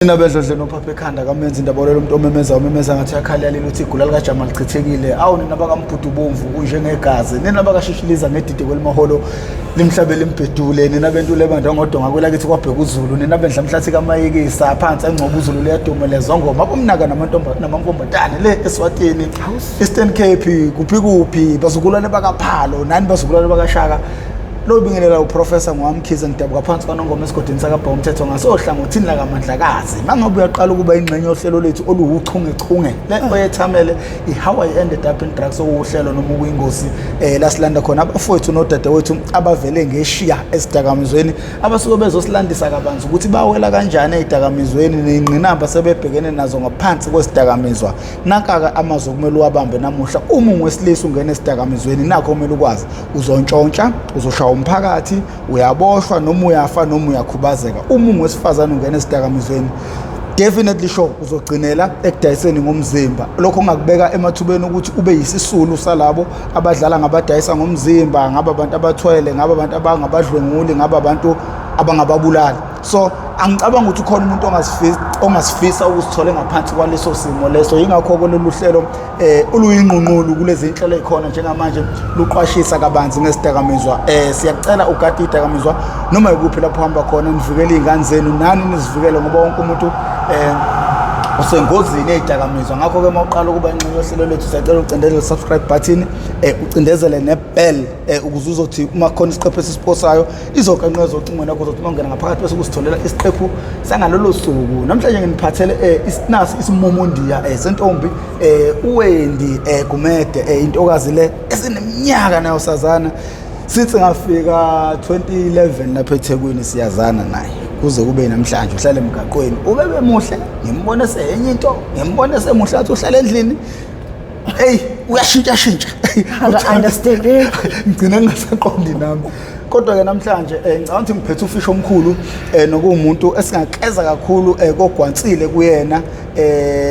Mina bedlodle nophapha ekhanda kamenza indaba lelo muntu omemeza ngathi yakhalala ukuthi igula lika Jamal lichithekile awu nina bakambudu bomvu kunjengegazi nina bakashishiliza ngedide kwelimaholo limhlabele imbedule nina bentu lebanda ngodonga kwelakithi kwabheka uZulu nina bendla mhlathi kamayikisa phansi engcoba uZulu leyadumeleza ngoma abomnaka namamfombatane le eSwatini Eastern Cape kuphi bazukulwane bakaPhalo nani bazukulwane bakashaka lo bingelela uprofessor ngoamkhize ngidabuka phansi kanongoma esigodini sakaBhawu umthetho ngasohlangothini la kaMandlakazi mangabe uyaqala ukuba ingxenye yohlelo lethu oluwuchungechunge le oyethamele how I ended up in drugs okuhlelo noma kuyingozi lasilanda khona abafowethu nodadewethu abavele ngeshiya esidakamizweni abasuke bezosilandisa kabanzi ukuthi bawela kanjani ezidakamizweni nezingqinamba sebebhekene nazo ngaphansi kwesidakamizwa nakaka amazwi kumele uwabambe namuhla uma ungwesilisa ungena esidakamizweni nakho kumele ukwazi uzontshontsha uzoshaya umphakathi uyaboshwa noma uyafa noma uyakhubazeka uma ungwesifazane ungena esidakamizweni definitely sure uzogcinela ekudayiseni ngomzimba lokho ngakubeka emathubeni ukuthi ube yisisulu salabo abadlala ngabadayisa ngomzimba ngaba abantu abathwele ngaba abantu abangabadlwenguli ngaba abantu abangababulali so angicabanga ukuthi khona umuntu ongasifisa ukusithola ngaphansi kwaleso simo leso ingakho kololu hlelo oluyingqunqulu kulezi inhlelo ezikhona njengamanje luqwashisa kabanzi ngesidakamizwa siyacela ugadi idakamizwa noma ikuphi lapho hamba khona nivikele izingane zenu nani nizivikele ngoba wonke umuntu usengozini ezidakamizwa ngakho ke mawuqala ukuba ingxenye yohlelo lethu siyacela ucindezele subscribe button ucindezele nebell ukuze uzothi uma khona isiqephu esisiposayo izoqenqeza ocingweni yakho uzothi ungena ngaphakathi bese ukusitholela isiqephu sangalolo suku namhlanje nginiphathele isinasi isimumundiya sentombi uWendi Gumede intokazi le esineminyaka nayo sazana sithi ngafika 2011 lapha eThekwini siyazana naye kuze kube namhlanje uhlale emgaqweni ubebe muhle ngimbone senye into ngimbone semuhle athi uhlala endlini hey uyashintsha I understand ngicina ngasaqondi nami kodwa ke namhlanje ngicabanga ukuthi ngiphethe ufisho omkhulu nokuwumuntu esingakeza kakhulu kogwansile kuyena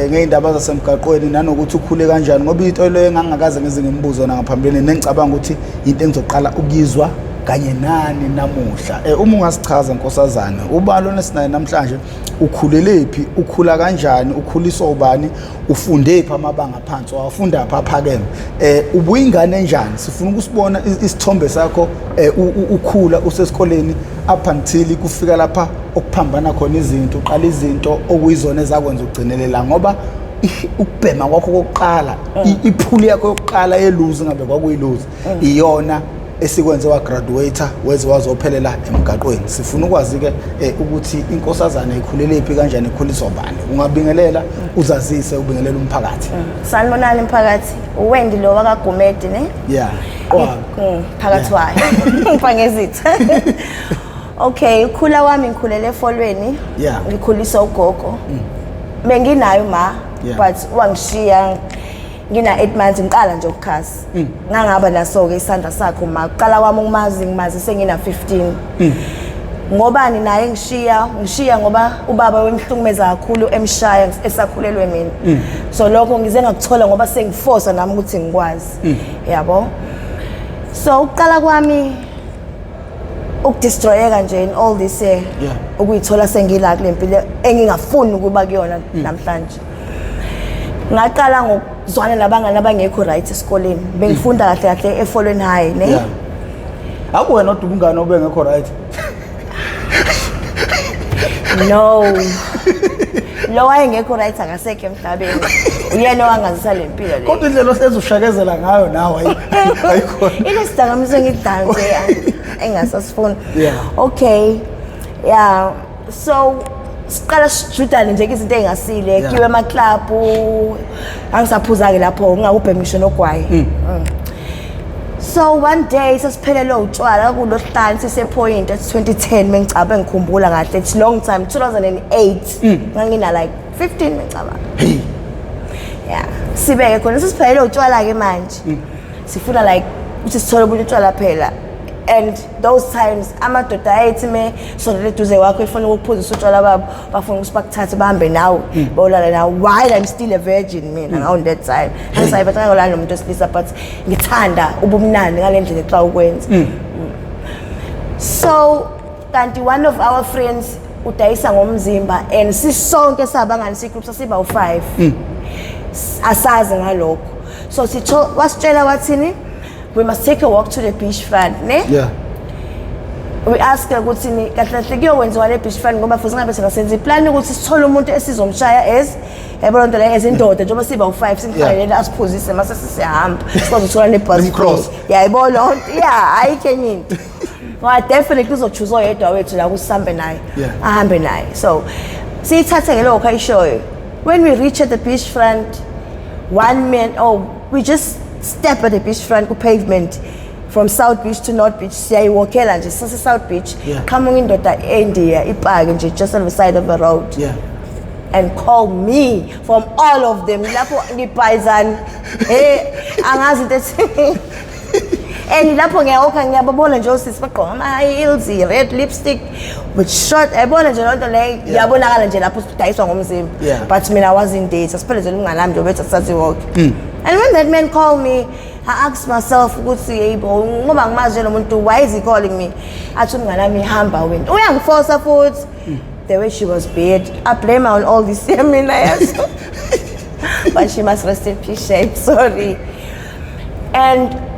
ngeindaba zasemgaqweni nanokuthi ukhule kanjani ngoba into le engangakaze ngeze ngimbuzo ngaphambili nengicabanga ukuthi into engizoqala ukuyizwa kanye nani namuhla uma ungasichaza nkosazana ubalo nesinaye namhlanje ukhulelephi ukhula kanjani ukhuliswa ubani ufunde phi amabanga phansi wafunda phi aphakeme ubuyingane enjani sifuna ukusibona isithombe sakho ukhula usesikoleni up until kufika lapha okuphambana khona izinto uqala izinto okuyizona ezakwenza ugcinelela ngoba ukubhema kwakho kokuqala iphuli yakho yokuqala yeluzi ngabe kwakuyiluzi iyona esikwenze wa graduate weze wazophelela emgaqweni sifuna ukwazi ke ukuthi inkosazana ikhulelephi kanjani ikhuliswa bani ungabingelela uzazise ubingelela umphakathi sanibonani umphakathi uWendi lo wakaGumede ne yeah phakathi wayo ngifangezitha okay ukhula wami ngikhulele efolweni ngikhuliswa ugogo benginayo ma but wangishiya ngina 8 months ngiqala nje ukukhasa ngangaba naso ke isandla sakho maqala kwami ngimazi sengina 15 ngobani naye ngishiya ngoba ubaba wemhlungumeza kakhulu emshaya esakhulelwe mina so lokho ngize ngakuthola ngoba sengiforce nami ukuthi ngikwazi yabo so uqala kwami ukudestroyeka nje in all this ukuyithola sengila kulempilo engingafuni ukuba kuyona namhlanje ngaqala ngokuzwana nabangani abangekho right esikoleni bengifunda kahle eFolweni High ne akuwena odwa ubungane obengekho right no lo wayengekho right akasekho emhlabeni uyena owangazisa lempilo le kodwa indlela ohlezi ushakezela ngayo nawe ayikho inesidakamiso ngidance engasasifuni okay so siqala sijudane nje izinto engasile kiwe ema club angisaphuza ke lapho ngingakubhemisho nogwayi so one day sasiphelele utshwala kulohlani sisepoint at 2010 mengicaba ngikhumbula kahle it's long time 2008 ngangina like 15 ngicaba sibeke khona sisiphelele utshwala ke manje sifuna like ukuthi sithole ubutshwala phela and those times amadoda ayethi me sondele duze wakho efuna ukuphuza utshwala babo bafuna usibakuthatha bahambe nawe bolala nawe while I'm still a virgin mina on that time ngisayibatha ngolana nomuntu osilisa but ngithanda ubumnandi ngalendlela xa ukwenza so kanti one of our friends udayisa ngomzimba and sisonke sabangani sigroup sasiba u5 asazi ngalokho so wasitshela wathini we must take a walk to the beach front ne we ask ukuthi ni kahle kuyokwenziwa le beach front ngoba futhi ngabe singasenza iplan ukuthi sithole umuntu esizomshaya yabo lonto la ezindoda njengoba siba u5 singifanele asiphuzise mase sisihamba sikwazi ukuthola ne bus yayibona lonto ayikho enye into well definitely uzochoose oyedwa wethu la kusambe naye ahambe naye so siyithathe ke lokho ayishoyo when we reach at the beach front one man we just step at the beach front ku pavement from South Beach to North Beach siyayivokela nje sase South Beach coming indoda India ipake nje just on the side of the road and call me from all of them lapho ngipayizana angazi ukuthi and lapho ngiyawokha ngiyababona nje osisi bagqoka ama heels red lipstick with short ayibona nje lonto le yabonakala nje lapho sidayiswa ngomzimba but mina wasn't date asiphelezela umnganami nje bethu sathi walk and when that man called me I asked myself ukuthi yebo ngoba ngimazi lo muntu why is he calling me athi umnganami ihamba wena uyangiforce futhi the way she was bad I blame her on all this mina yes but she must rest in peace sorry and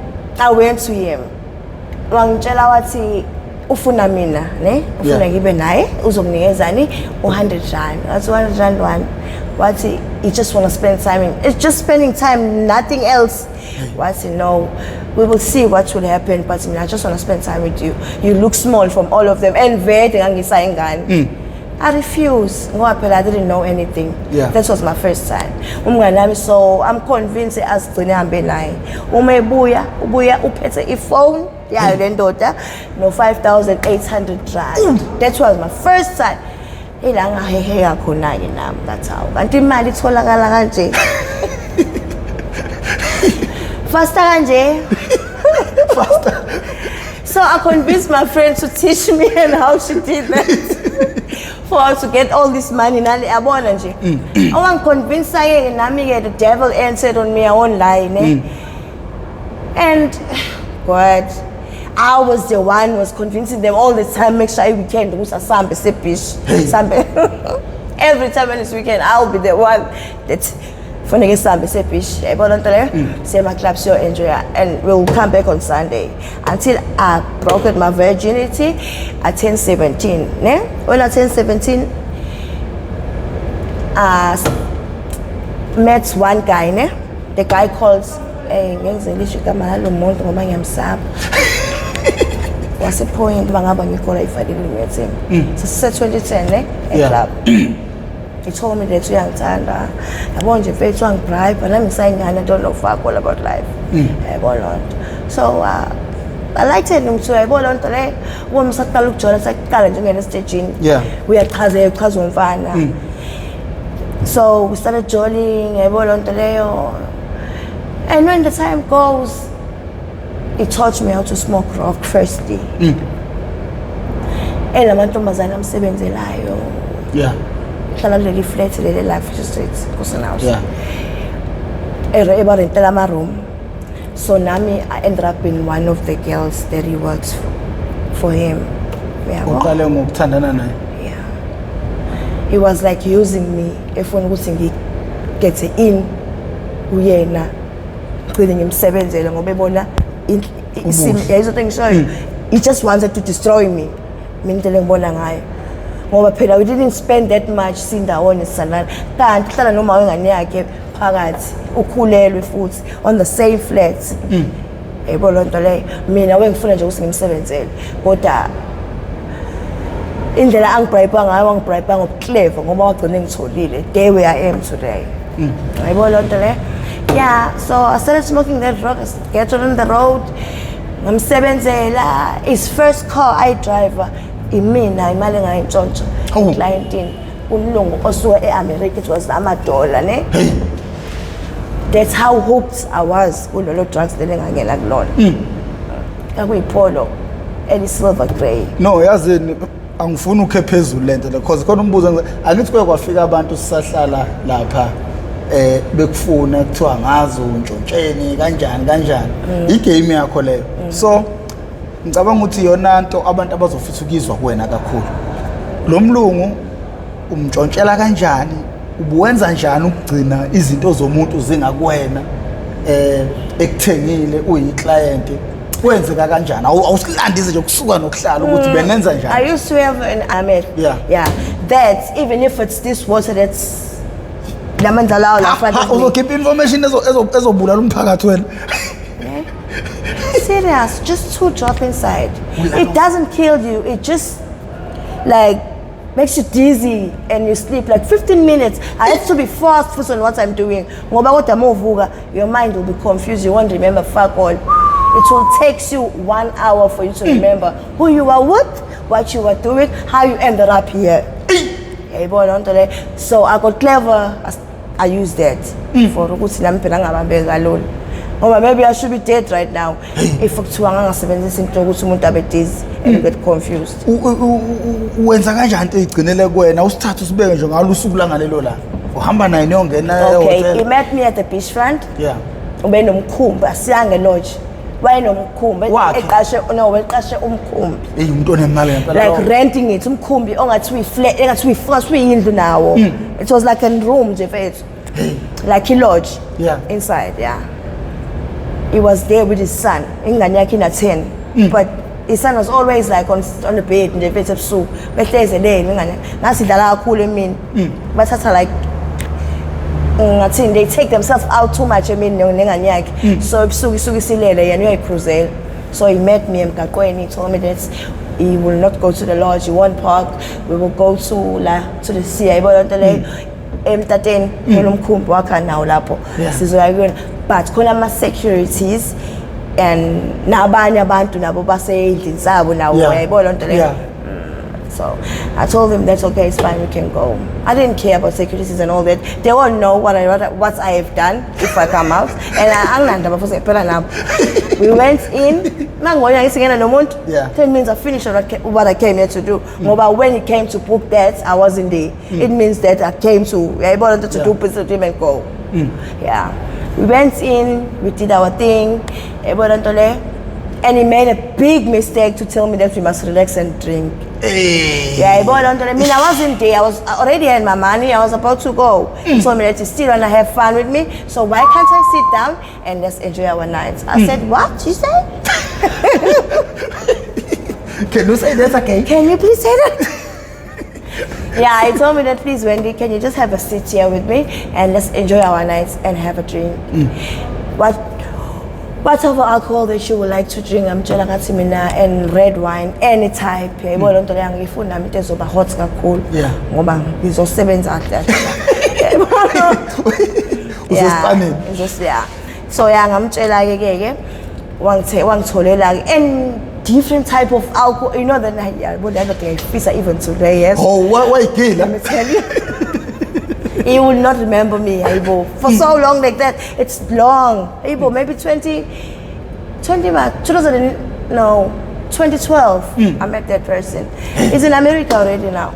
I went to him wangitshela wathi ufuna mina ne ufuna ngibe naye uzonginikezani 100 rand that's 100 rand one wathi you just want to spend time it's just spending time nothing else wathi no we will see what will happen but I just want to spend time with you you look small from all of them and vede ngangisayingane I refuse ngoba phela I didn't know anything that was my first time umnganami so I'm convinced asigcine hambe naye uma ebuya uphethe iphone yayo le ndoda no 5,800 rand that was my first time ila ngahehe khona ke nami that's how kanti imali itholakala kanje faster kanje faster so I convinced my friend to teach me and how she did that for her to get all this money nali yabona nje awangiconvince ke nami ke the devil entered on me online and God I was the one who was convincing them all the time make sure weekend usasambe sebeach sambe every time when it's weekend I'll be the one that funeke sambe sebeach yabona nto le sema clubs yo enjoy and we'll come back on Sunday until I broke my virginity at 10-17 ne when I 10-17 met one guy ne the guy calls ngenzelisho igama lalo muntu ngoba ngiyamsaba wase point bangaba ngikhola ifadile meeting so 2010 ne club he told me that uyangithanda yabo nje mfethu wangibribe nami ngisayingane I don't know fuck all about life yabo lonto so I liked him too yabo lonto le uma saqala ukujola saqala nje ngene stage uyachaza umfana so we started joining yabo lonto leyo and when the time goes he taught me how to smoke rock firstly elamantombazana amsebenzelayo hlala kuleli flat leli life street Kosan House ebarentela ama room so nami I ended up being one of the girls that he works for him uqale ngokuthandana naye he was like using me efuna ukuthi ngigethe in uyena ngicine ngimsebenzele ngoba ebona isimo ngishoyo he just wanted to destroy me mina into engibona ngayo ngoba phela we didn't spend that much sindawone sanana kanti hlala noma wengane yakhe phakathi ukhulelwe futhi on the same flat yebo lonto leyo mina wengifuna nje ukuthi ngimsebenzele kodwa indlela angibribe ngayo wangibribe ngobuclever ngoba wagcina ngitholile day where I am today yebo lonto leyo so I started smoking that rock get on the road ngamsebenzela his first car I driver imina imali ngayintshontsha clientini umlungu osuka eAmerica it was $1 ne that's how hooked I was kulolo drugs lengangena kulona akuyipolo elisilver grey no yazini angifuni ukhe phezulu lento because khona umbuzo angithi kwafika abantu sisahlala lapha bekufuna kuthiwa ngazo untshontsheni kanjani igame yakho leyo so ngicabanga ukuthi yona into abantu abazofuthukizwa kuwena kakhulu lo mlungu umtshontshela kanjani, ubuwenza njani ukugcina izinto zomuntu zingakuwena ekuthengile uyiclient, kwenzeka kanjani? Awusilandise nje ukusuka nokuhlala ukuthi benenza njani? I used to have an Ahmed. Yeah. That even if it's this water that's lamanza lawo la front. Uzokhipha information ezobulala umphakathi wena. Serious, just 2 drop inside. It doesn't kill you. It just like makes you dizzy and you sleep like 15 minutes. I have to be fast on what I'm doing. Ngoba kodwa movuka, your mind will be confused. You won't remember fuck all. It will take you 1 hour for you to remember who you are with, what you were doing, how you ended up here. So I got clever. I used that for ukuthi nami phela ngabambe kalula. Ngoba maybe I should be dead right now if kuthiwa ngangasebenzisa into ukuthi umuntu abe dizzy and get confused. Wenza kanjani into igcinele kuwena usithathu sibeke nje ngalo usuku langalelo la uhamba naye niyongena hotel? Okay, he met me at the beachfront. Yeah. Ube nomkhumbi asiyange lodge. Wayenomkhumbi eqashe umkhumbi. Umuntu onemali ngempela. Like renting it umkhumbi ongathi uyi-flat engathi uyindlu nawo. It was like a room nje mfethu. Like a lodge. Yeah. Inside, yeah. He was there with his son. Ingane yakhe ina 10. But his son was always like on the bed nje mfethu ebusuku. Behleze le ingane. Ngasidlala kakhulu emini. Bathatha like they take themselves out too much. I mean, so so he met me emgaqweni. He told me that he will not go to the lodge. He won't park. We will go to the sea. But kuna ma securities and nabanye abantu nabo baseyidlini zabo nawo uyayibona lonto leyo. So I told him that's okay, it's fine, we can go. I didn't care about securities and all that. They won't know what I have done if I come out. And we went in. That means I finished what I came here to do. But when he came to book that, I wasn't there. It means that I came to do business with him and go. Yeah. We went in, we did our thing. And he made a big mistake to tell me that we must relax and drink. Yeah, I mean, I wasn't there. I was already had my money. I was about to go. He told me that you still want to have fun with me. So why can't I sit down and let's enjoy our nights? I said, what? You say? Can you say that again? Can you please say that? Yeah, he told me that, please, Wendy, can you just have a seat here with me and let's enjoy our nights and have a drink. Whatever alcohol that you would like to drink, I'm telling you, and red wine, any type. Yeah. So I'm telling and different type of alcohol. You know that I even today. Yes. Oh, why kill? Let me tell you. He will not remember me, Aibo. For so long like that. It's long. Aibo, maybe 2012. I met that person. He's in America already now.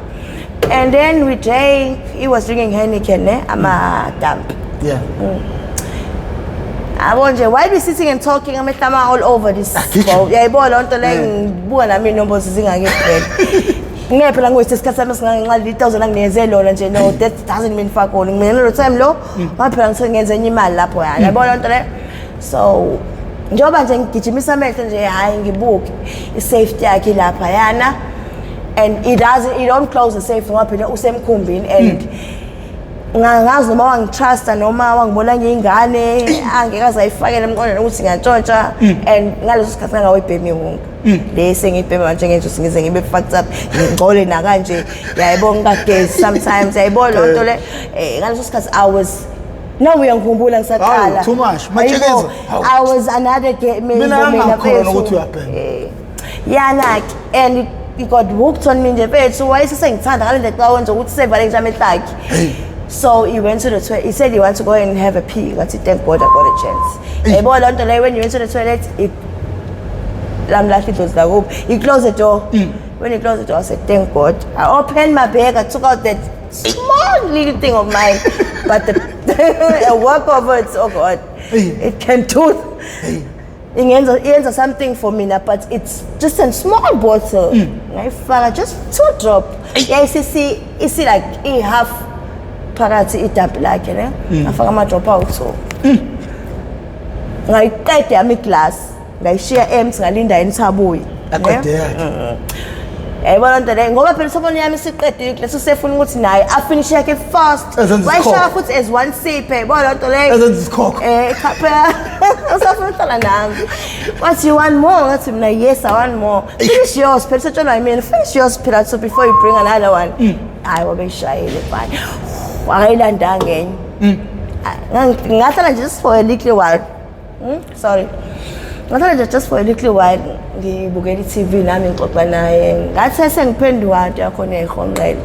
And then we drank. He was drinking Heineken. I'm a dump. Yeah. I wonder why we sitting and talking. I'm all over this. Yeah, boy, don't tell me. No, that doesn't mean fuck all. Time low, my parents against any man lap. So, job and Kichimisa Melton, book is safety. I kill up Payana, and it don't close the safe from up in Usem Kumbin and ngazi noma wangitrust noma wangibona ngingane angikaze ayifakele emqondweni ukuthi ngiyantshontsha and ngaleso sikhathi ngawebhemi wonke bese ngibhema manje ngenze singize ngibe fucked up ngigcole na kanje yayibona kagezi sometimes yayibona lonto le ngaleso sikhathi I was no uyangikhumbula ngisaqala too much machekeza I was another mina ngakhona ukuthi uyabhema like and he got hooked on me nje bethu wayesengithanda ngale nto xa wenza ukuthi sevale ngijame ehlaki. So he went to the toilet. He said he wants to go and have a pee. But thank God I got a chance. When you went to the toilet, he closed the door. When he closed the door, I said, thank God. I opened my bag. I took out that small little thing of mine. But a work of it, oh God, it can do. yenza something for mina, but it's just a small bottle. Ngayifaka just 2 drop. Yeah, isi like half phakathi idabi lakhe ne. Ngafaka ama drop out so. Ngayiqeda yami glass, ngayishiya empty ngalinda enthabuyi. Aqede yakhe. Yayibona into le ngoba phela sobona yami siqedile leso sefuna ukuthi naye afinish yakhe fast. Wayishaka futhi as one sip yayibona into le. Ezenza isikhokho. Phela usafuna uhlala nami. What you want more? Ngathi mina yes I want more. Finish yours phela setshelwa yimi finish yours phela so before you bring another one. Hayi wabeshayile fine. Wakayilanda ngenye. Ngathana just for a little while. Sorry. Ngathana just for a little while ngibukela iTV nami ngixoxa naye. Ngathi sengiphenduka into yakhona ekhonqele.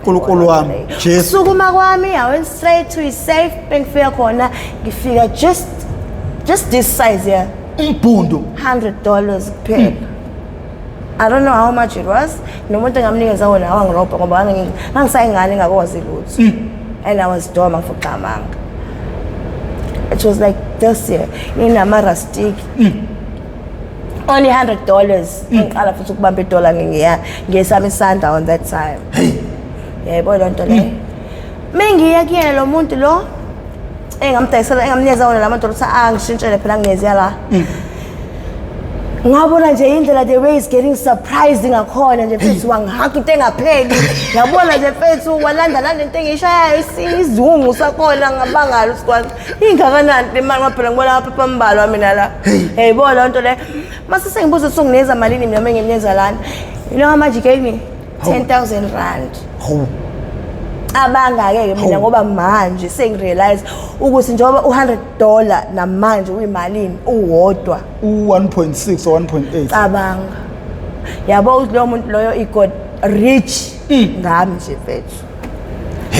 Nkulunkulu wami. Jesu. Sukuma kwami I went straight to his safe bengifika khona ngifika just this size here. Umbundu. $100 kuphela. I don't know how much it was. Nomuntu ngamnikeza wona awangirobha ngoba ngangisayingane ngakwazi lutho. And I was dumb ngifugqamanga. It was like this year in Amarastic. Only $100. Ngiqala futhi ukubamba $1 ngiyesami isandla on that time. Yebo lonto le. Mengiya kuyena lo muntu lo engamdayisela engamnikeza wona lamadollar angishintshele phela ngineziya la. Ngabona nje indlela the way is getting surprising ngakhona nje futhi wangihaka into engapheli. Ngabona nje mfethu walanda into engishayayo isizungu sakhona ngabangalo sikwazi. Ingakanani imali ngaphela ngibona lapha pambalo mina la. Hey bo lonto le. Mase sengibuza songineza malini mina menginikeza lana. You know how much he gave me? 10,000 rand. Abangake mina ngoba manje sengirealize ukuthi njengoba $100 namanje uyimalini uwodwa u1.6 or 1.8 cabanga yabo lo muntu loyo I got rich ngami nje mfethu.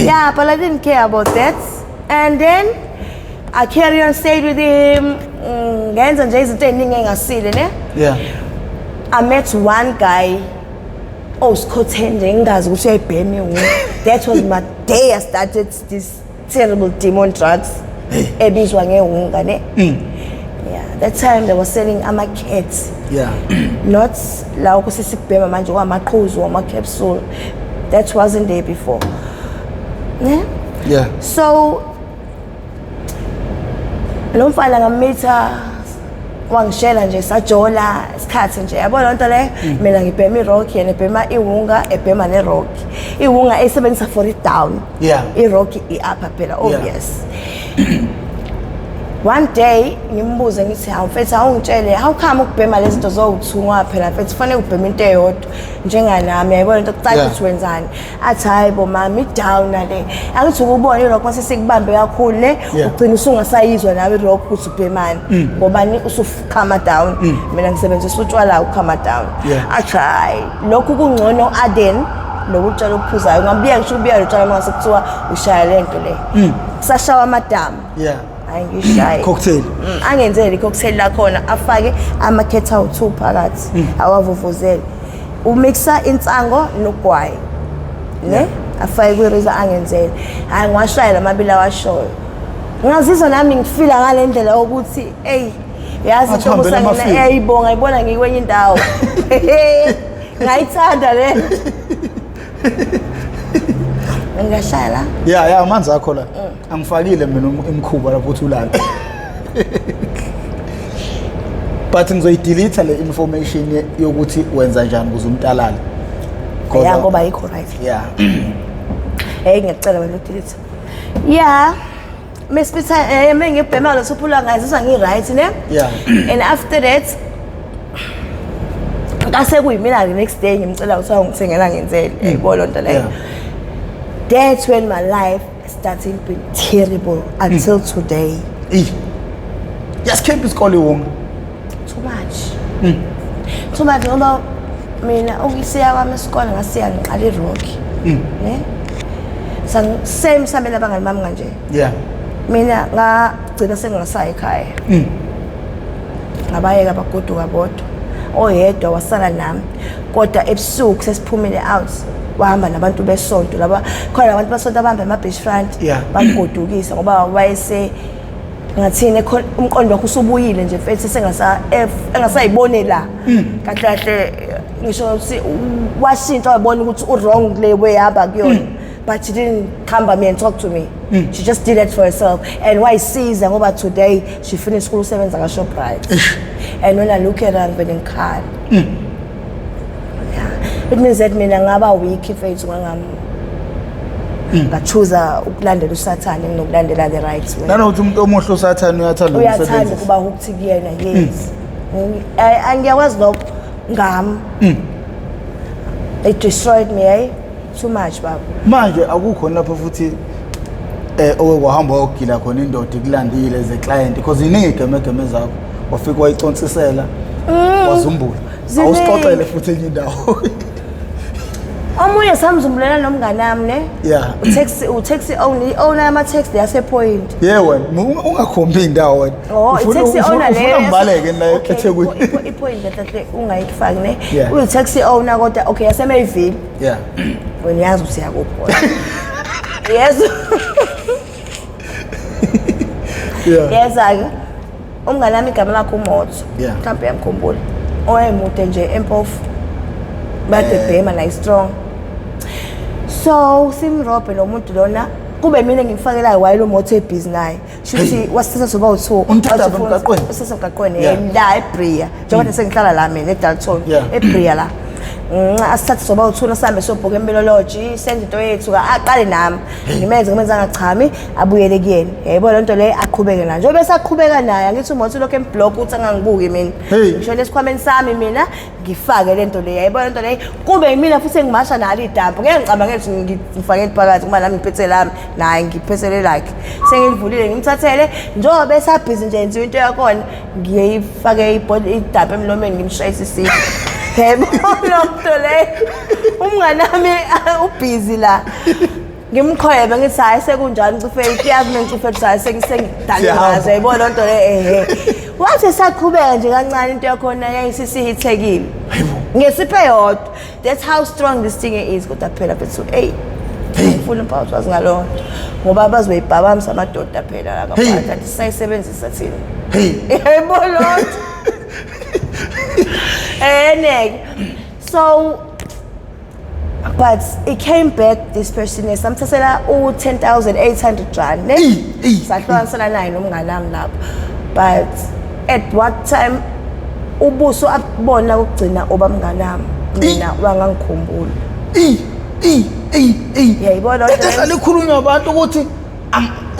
Yeah, but I didn't care about that and then I carry on stayed with him ngenza nje izinto eziningi engasile ne. Yeah, I met one guy Scotland ngazi ukuthi uyayibhema iwunga. That was my day I started this terrible demon drugs ebizwa ngewunga ne. Yeah, that time they were selling ama-cats. Yeah. Not lawo kusesikubhema manje kwamaqhuzu ama-capsule. That wasn't there before. Yeah. Yeah. So lo mfana ngamitha wangishela nje sajola isikhathi nje yabona lonto le mina ngibhema irock yena ebhema iwunga ebhema nerock iwunga esebenzisa for it down irock iupper phela obvious. One day ngimbuze ngithi hawu mfethu awungitshele how come ukubhema lezi zinto zowuthungwa phela mfethu kufanele ubhema into eyodwa njenganami yayibona into kucaca ukuthi wenzani athi hayi bo mami down nale angithi ukubona irock mase sikubambe kakhulu ne ugcina usungasayizwa nawe irock ukuthi ubhemani ngoba usufukama down mina ngisebenzisa utshwala ukukama down athi hayi lokhu kungcono Aden lokutshela ukuphuzayo ngabuya ngisho ubuya utshwala mase kuthiwa ushaya lento le sashawa madam ayingishayi cocktail angenzele cocktail la khona afake ama-cat awu2 phakathi awavuvuzele umixa insango nogwayi ne afake kwiriza angenzele hayi ngiwashaya lamabili awashoyo ngazizwa nami ngifila ngale ndlela ukuthi yazi Ntombosangena ngayibona ngikwenye indawo ngayithanda le ngashaya la amanzi akho la angifakile mina imkhuba lapho uthi ulala but ngizoyidelete le information yokuthi wenza njani ukuze umntalala ngoba ayikho right ngiyacela wena udelete Miss mengibhema lo suphula ngazizwa ngi-right ne and after that kase kuyimina the next day ngimcela ukuthi angithengela ngenzele yayibona lonto leyo. That's when my life started being terrible until today. Just keep isikole wonke. Too much. Too much ngoba mina ukisiya kwami isikole ngasiya ngiqala iRocky. Ne? Same sambe labangani bami kanje. Mina ngagcina sengingasaya ekhaya. Ngabayeka bagoduka bodwa. Oyedwa wasala nami. Kodwa ebusuku sesiphumile out. Wahamba nabantu besonto laba khona abantu basonto abahamba ema beach front bagodukisa ngoba wayese ngathini umqondo wakho usubuyile nje mfethu engasayibone la kahle kahle ngisho ukuthi washintsha wabona ukuthi wrong le way yaba kuyona but she didn't come by me and talk to me she just did it for herself and why sees ngoba today she finished school sevenza ka Shoprite and when I look at her ngivele ngikhala it means that mina ngaba weak mfethu ngachoose ukulandela uSathane nginokulandela the right way nanokuthi umuntu omuhle uSathane uyathanda kuba ukuthi kuyena yes angiyakwazi lokho ngami it destroyed me too much baba manje akukho lapho futhi owehamba ogila khona indoda ikulandile ze client because inigeme zakho wafika wayicontsisela wazumbula awusixoxele futhi enye indawo omunye samzumbulela nomngane nami ne yeah taxi owner ama taxi yasePoint wena ungakhombi indawo wena taxi owner le ungambaleke la eThekwini iPoint kahle ungayifaki ne uyi taxi owner kodwa okay yaseMayville yeah wena yazi ukuthi yakuphi yes yes ake umngane nami igama lakhe uMotho mhlawumbe yamkhumbula oyemude nje empofu bade bhema la strong so simrobhe lo muntu lona kube mina ngimfakela wayelo Motho ebhizi naye shuthi wasithatha soba u2 umgaqweni la eBria njengoba sengihlala la mina eDalton eBria la asithathe soba u2 sihambe sobhoka eMelology senze into yethu aqale nami ngimenze ngachami abuyele kuyena yebo lento le aqhubeke na njengoba besaqhubeka naye angithi uMotho lokho emblock uthi angangibuki mina ngisho lesikhwameni sami mina ngifake lento le yebo lento le kube yimina futhi engimasha nalo idampo ngeke ngicabanga ukuthi ngifake phakathi kuba nami ngiphethe lami naye ngiphethele like sengivulile ngimthathele njengoba besabhizi nje enziwe into yakona ngiyifake idampo emlomeni ngimshayisa isipho yebo lokho le umngane nami ubhizi la ngimqhwebe ngithi hayi sekunjani ngcife iyazi mina ngcife hayi sengidangikaze yebo lonto le wathi saqhubeka nje kancane into yakhona yayisisihithekile ngesiphe yodwa that's how strong this thing is kodwa phela bethu full impact wazi ngalona ngoba bazoyibhabamisa amadoda phela la ngaphandle athi sayisebenzisa thina yebo lonto so but it came back this person is samthasela u10,800 rand ne sahlukanisela naye nomngane nami lapho but at what time ubuso abona ukugcina obamngane nami mina wangangikhumbula yayibona lento likhulunywa abantu ukuthi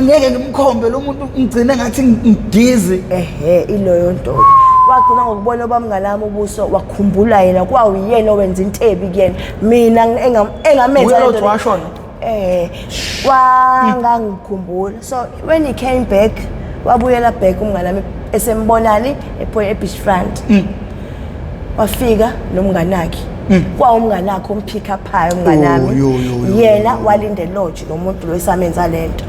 ngeke ngimkhombe lo muntu ngigcine ngathi ngidizi iloyo nto wagcina ngokubona obamngane nami ubuso wakhumbula yena kwawuyena owenza intebi kuyena mina engamenza lento washona wangangikhumbula so when he came back wabuyela back umngane nami esembonani eBeachfront wafika nomngane wakhe kwa umngane wakhe umpick up hayo umngane nami yena walinde lodge lo muntu lo esamenza lento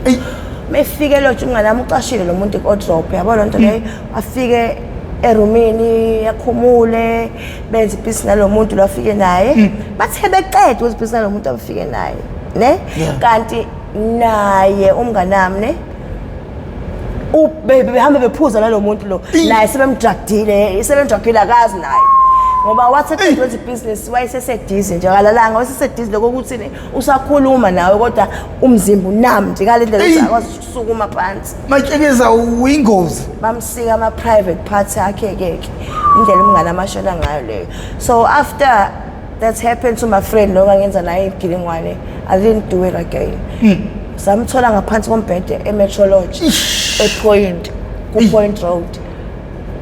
mefike lodge umngane nami ucashile lo muntu eDrop yabona lonto leyo afike erumini yakhumule benze business nalo muntu lo afike naye bathe beqedwe business nalo muntu abafike naye ne kanti naye umngane nami ne behambe bephuza nalo muntu lo naye sebemdragile akazi naye ngoba wathi ekwenza business wayesesedizi nje akalalanga wayesesedizi lokuthi usakhuluma nawe kodwa umzimba unamdi ngalendlela uzakwazi ukusukuma phansi matshekeza uyingozi bamsika ama private parts akhe indlela umngane amashona ngayo leyo so after that happened to my friend lo ngangenza naye igilingwane I didn't do it again samthola ngaphansi kombhede eMetrology ePoint kuPoint Road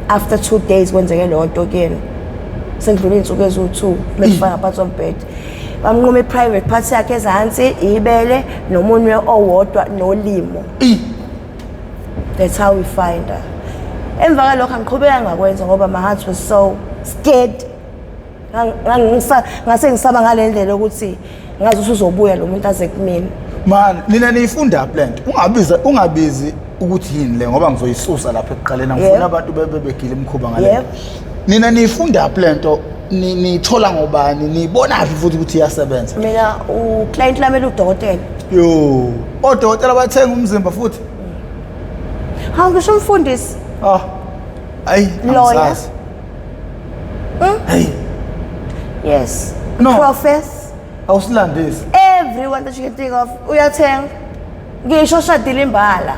after 2 days kwenzeke lonto kuyena sengidlule insuku ezu2 mefika ngaphansi kombhede bamnquma iprivate parts yakhe ezansi ibele nomunwe owodwa nolimo that's how we find her emva kwalokho angiqhubeka ngakwenza ngoba my heart was so scared ngase ngisaba ngalendlela ukuthi ngazi usuzobuya lo muntu aze kumina man nina niyifunda plant ungabizi ukuthi yini le ngoba ngizoyisusa lapha ekuqaleni ngifuna abantu bebegile imkhuba ngale nina niyifunda plant nithola ngobani nibona futhi ukuthi iyasebenza mina uclient lami udokotela odokotela bathenga umzimba futhi Hawu ngisho umfundisi. Hayi, lawyer. angisazi. Hey. Yes. No. Prophet. Awusilandisi. Everyone that you can think of uyathenga. Ngisho shadile imbala.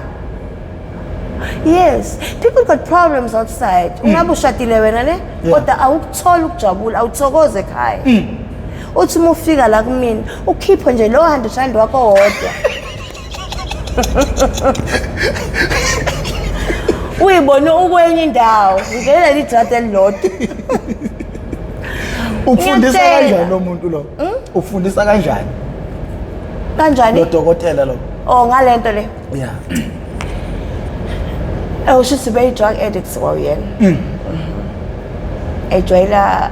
Yes, people got problems outside. Ungabe ushadile wena ne? Kodwa awukuthola ukujabula, awuthokoze ekhaya. Uthi uma ufika la kumina, ukhiphe nje lo 100 rand wakho wodwa. Uyibone ukwenye indawo, ngeke lidrata elilodwa. Ufundisa kanjani lo muntu lo? Ufundisa kanjani? Kanjani? Lo dokotela lo. Oh, ngalento le. Yeah. Oh, she's a very drug addict so yena. Ejwayela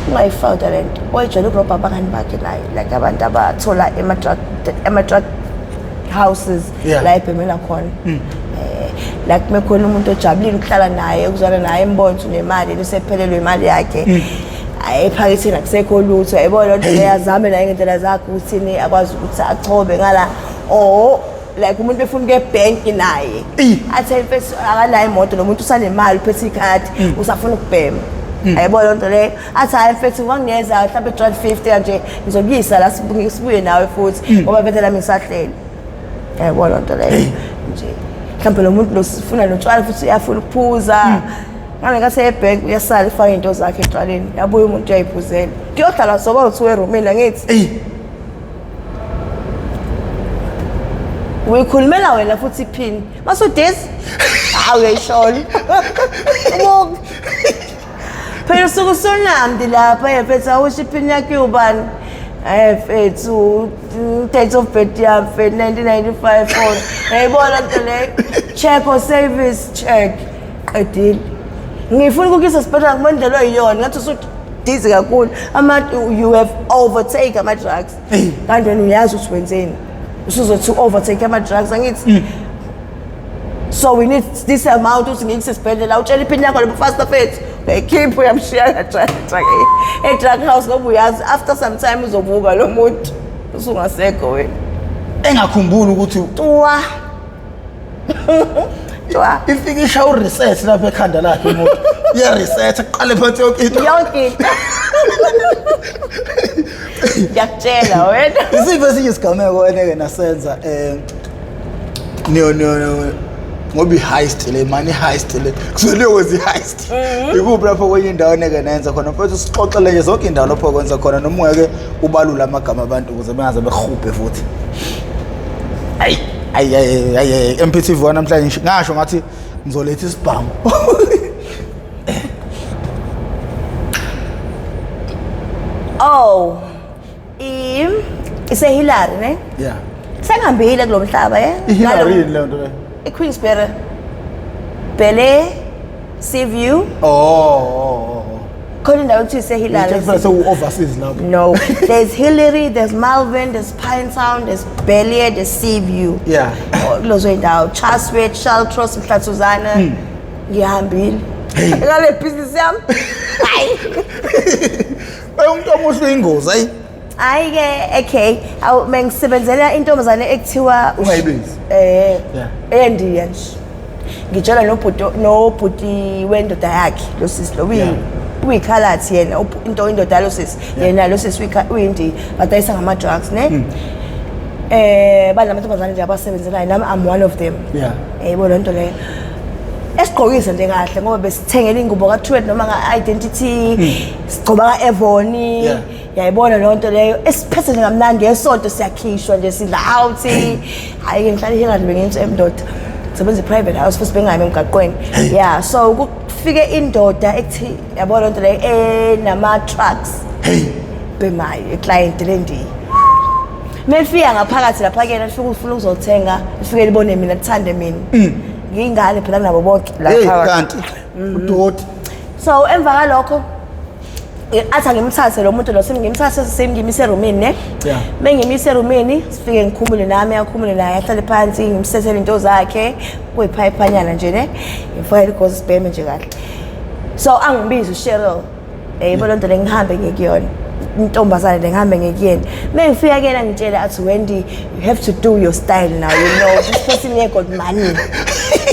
ungayifawuda lento. Wayejwayela ukurobha abangani bakhe like abantu abathola ama-drug houses la ebhemela khona. Like mekhona umuntu ojabulile ukuhlala naye, ukuzwana naye embona unemali, lisephelelwe imali yakhe. Ephaketheni akusekho lutho, yayibona lento leyazame naye ngendlela zakhe ukuthi akwazi ukuthi achobe ngala like umuntu befuna ukuya ebank naye athi mfethu akanayo imoto nomuntu usanemali uphethe ikhadi usafuna ukubhema ayibona lento le athi hayi mfethu wangineza mhlawumbe $50 nje ngizokuyisa la sibuye nawe futhi ngoba vele lami ngisahlele ayibona lento le nje mhlawumbe lo muntu lo sifuna notshwala futhi uyafuna ukuphuza ngale ngase ebank uyasala ifaka into zakhe etshwaleni yabuya umuntu uyayiphuzela kuyohlala soba uthiwe erumini angithi uyikhulumela wena futhi iphini masudesi hawu uyayishola ubonke phela usuku sonamdi lapha yefethu awusho iphini yakhe ubani fethu date of birth yami 1995 phone yayibona nto le check or service check qedile ngifuna ukukisa sibhedlela kumendlela oyiyona ngathi usudizzy kakhulu you have overtake ama-drugs kanti wena uyazi ukuthi wenzeni usuzothi overtake ama-drugs angithi so we need this amount ukuthi ngikisesibhedlela utshela iphini yakho lepo faster fethu uyayikhipha uyamshiya e-drug house ngoba uyazi after some time uzovuka lo muntu usungasekho wena engakhumbuli ukuthi twa ifikisha uresearch lapha ekhanda lakhe umuntu research aqale phansi yonke into yakutshela wena isipho esinye isigameko eneke nasenza ngoba i-heist le money heist le kuzoliwe kwezi heist ikuphi lapho kwenye indawo eneke nenza khona mfethu sixoxele nje zonke indawo lapho kwenza khona noma ungeke ubalule amagama abantu ukuze bengaze behubhe futhi ayi MPTV namhlanje ngasho ngathi ngizoletha isibhamu ise Hillary ne yeah sengihambile kulomhlaba Hillary le nto le eQueensbury Bele Seaview khona indawo ethi ise Hillary just overseas lapho no there's Hillary there's Malvern there's Pinetown there's Bele there's Seaview yeah lozo indawo Chatsworth Shaltros Mhlathuzana ngihambile ngale business yami hayi umuntu omuhle ingozi hayi ke okay mengisebenzela intombazane ekuthiwa ungayibizi eNdiya nje ngitshela nobhuti wendoda yakhe lo sisi lo uyikhalathi yena indoda lo sisi yena lo sisi uyindi badayisa ngama drugs ne banamantombazane nje abasebenzelayo nami I'm one of them yayibona lento leyo esigqokise nje kahle ngoba besithengela ingubo ka-Truett noma nga-Identity sigcoba ka-Avon yayibona lonto leyo esiphethe nje ngamnandi esonto siyakhishwa nje sidla out hayi ke ngihlala iHillary bengenza emdoda sebenza private house futhi bengami emgaqweni yeah so kufike indoda ethi yabona lonto leyo nama trucks bemayo iclient lendi mefika ngaphakathi lapha ke nafika ufuna ukuzothenga ifike libone mina lithande mina ngingane phela nabo bonke lapha kanti udoti so emva kalokho athi ngimthathe lo muntu lo ngimthathe sengimise erumini ne mengimise erumini sifike ngikhumule nami akhumule naye ahlale phansi ngimsethele into zakhe kuyiphayipanyana nje ne ngifake because sibheme nje kahle so angibiza uSheryl yebo lonto le ngihambe ngikuyona intombazane lengihambe ngekuyena mengifika kuyena ngitshela athi Wendy you have to do your style now you know this person here got money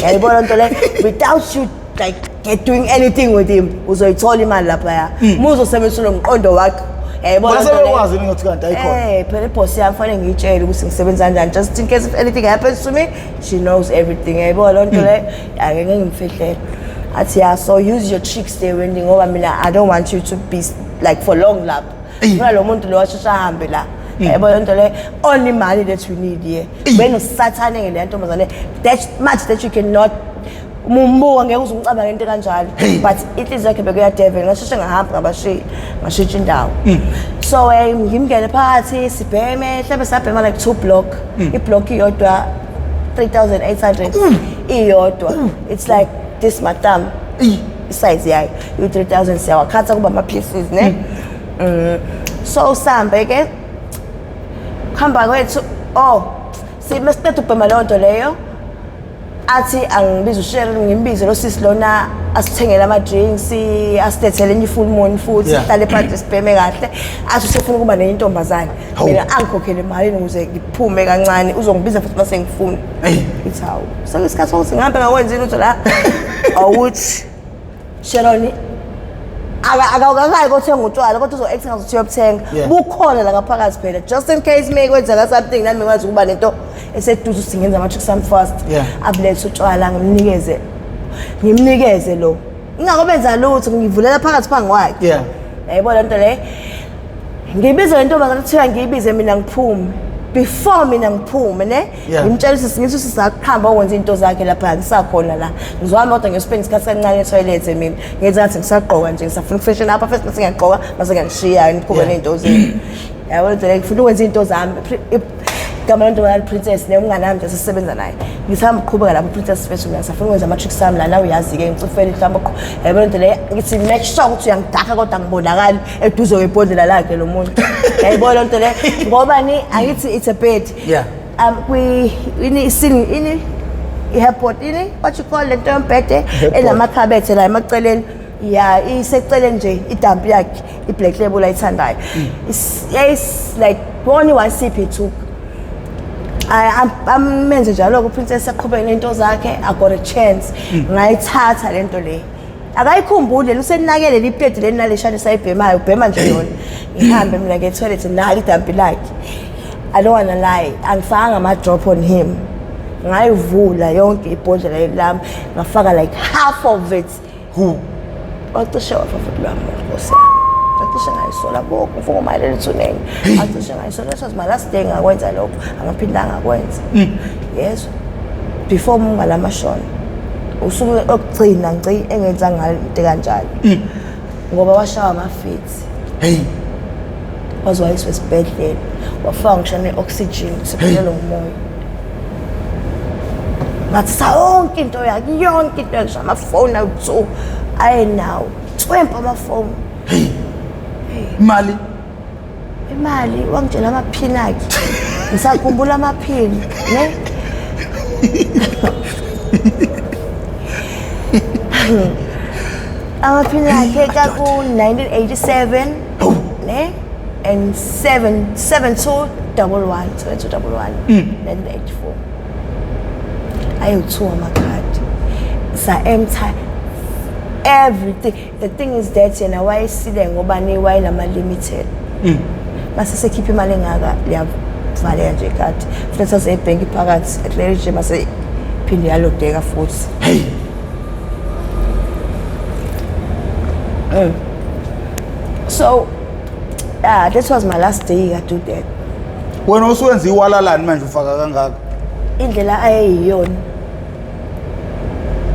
yayibona into le without you like doing anything with him uzoyithola imali lapha muzosebenzisa lo mqondo wakhe yayibona into le wazi ukuthi kanti ayikhona phela boss yami fanele ngitshele ukuthi ngisebenza kanjani just in case if anything happens to me she knows everything yayibona lonto le angeke ngimfihlele athi yeah so use your tricks there Wendy ngoba mina I don't want you to be like for long lap ngoba lo muntu lo washesha hambe la yayibona into le only money that we need here when usathane ngale ntombazane that much that you cannot umumbuka ngeke uzungicaba ngento kanjalo but it is like bekuya Devon ngasheshe ngahamba ngashintsha indawo so ngimngene phakathi sibheme mhlawumbe sabhema like 2 block iblock iyodwa 3800 iyodwa it's like this madam size yayo you 3000 siyawakhatha kuba ama pieces ne so sambe ke khamba kwethu simesithethe ubhema lonto leyo athi angibiza ushare ngimbize lo sisi lona asithengela ama drinks asithethele enye full moon futhi sihlale phansi sibheme kahle athi usefuna kuba nentombazane mina angikhokhele imali ukuze ngiphume kancane uzongibiza futhi mase ngifuna ithi hawu sekesikhathi sokuthi ngihambe ngakwenza into la awuthi Sheroni akawukayi kothenga utshwala kodwa uzo-act ngazuthi uyobuthenga bukhona la ngaphakathi phela just in case mekwenzeka something nami ngikwazi ukuba nento eseduze ukuthi ngenza ama-tricks am fast abulethe utshwala ngimnikeze lo ingakobenza lutho ngivulela phakathi phangi wakhe yayibona lento le ngibize le ntombazane kuthiwa ngiyibize mina ngiphume before mina ngiphume ne ngimtshela ukuthi ngithi sisakhamba ukwenza into zakhe lapha ngisakhona la ngizohamba kodwa ngesipend isikhathi kancane etoilet mina ngenza ngathi ngisagqoka nje ngisafuna fashion apha first mase ngiyagqoka mase ngiyangishiya ngiphume nezinto zami yabona nje ngifuna ukwenza into zami igama lento la princess nemngane nami nje sisebenza naye ngisahamba uqhubeka lapho princess fashion ngisafuna ukwenza ama-tricks sami la nawe uyazi ke ngicifele mhlawumbe yabona nje le ngithi make sure ukuthi uyangidaka kodwa ngibonakali eduze kwebhodlela lakhe lo muntu yayibona lonto le ngoba ni angithi it's a bed i-airport what you call lento yombhede enamakhabethe la emaceleni iseceleni nje idampi yakhe i-black label ayithandayo yes like only one sip he took amenze njalo ku-princess aqhubeke nento zakhe I got a chance ngayithatha lento le akayikhumbule usenakele liplate leni naleshane sayibhemayo ubhema nje yona ngihambe mina nge-toilet nalo idampi lakhe I don't wanna lie angifanga ama-drop on him ngayivula yonke ibhodlela lami ngafaka like half of it wacishe wafa futhi lwami nkosi acishe ngayisola boku ngifuna umayelele ethuneni acishe ngayisola that was my last day ngakwenza lokho angaphinda ngakwenza yes before mungalamashona usuku okugcina ngci engenza ngalo into kanjalo ngoba washawa ama-fits wazwayiswa esibhedlela wafaka ngisho ne-oxygen sephelelwe ngumoya ngathi yonke into yakhe amafoni awu-2 ayenawo 20 amafoni imali wangitshela amaphini akhe ngisakhumbula amaphini ne amaphini akhe kaku-1987 ne and 7211 1984 ayo-2 amakhadi sa-empty everything the thing is that yena wayesile ngoba wayelama-limited mase sekhipha imali engaka liyavaleka nje ikhadi futhi saze ebhenki phakathi ekuleli nje mase phinde yalodeka futhi so that was my last day I do that wena usuwenza iwalalani manje ufaka kangaka indlela ayeyiyona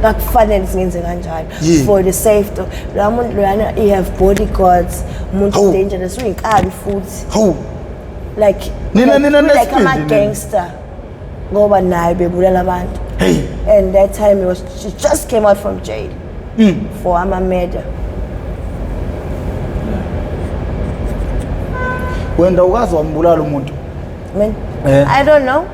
akufanele singenze kanjalo for the safety la muntu lana he have bodyguards umuntu dangerous uyinkabi futhi like like ama gangster ngoba naye bebulala abantu and that time she just came out from jail for ama murder wenda ukazi wambulala umuntu man I don't know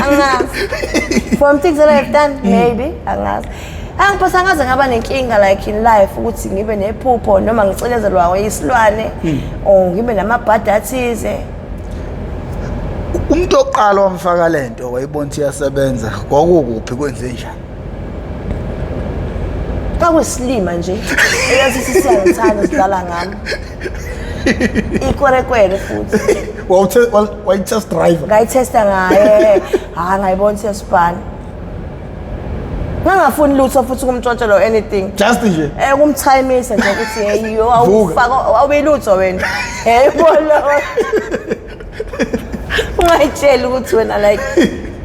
angazi from things that I've done maybe angazi Angiphosa ngaze ngaba nenkinga like in life ukuthi ngibe nephupho noma ngicelezelwa isilwane or ngibe namabhadi athize. Umuntu oqala wamfaka lento wayibona ukuthi iyasebenza kwakukuphi kwenze njani? Kwakusilima nje. Eyathi sisiyangithanda sidlala ngami. Ikwerekwere futhi. Wayitest driver. Ngayitesta ngaye. Ngayibona ukuthi yasibhana. Ngangafuni lutho futhi kumtshotshelo anything. Just nje. Kumthayimisa nje ukuthi hey yo awufaka awubelutho wena. Bona. Ungayitshela ukuthi wena like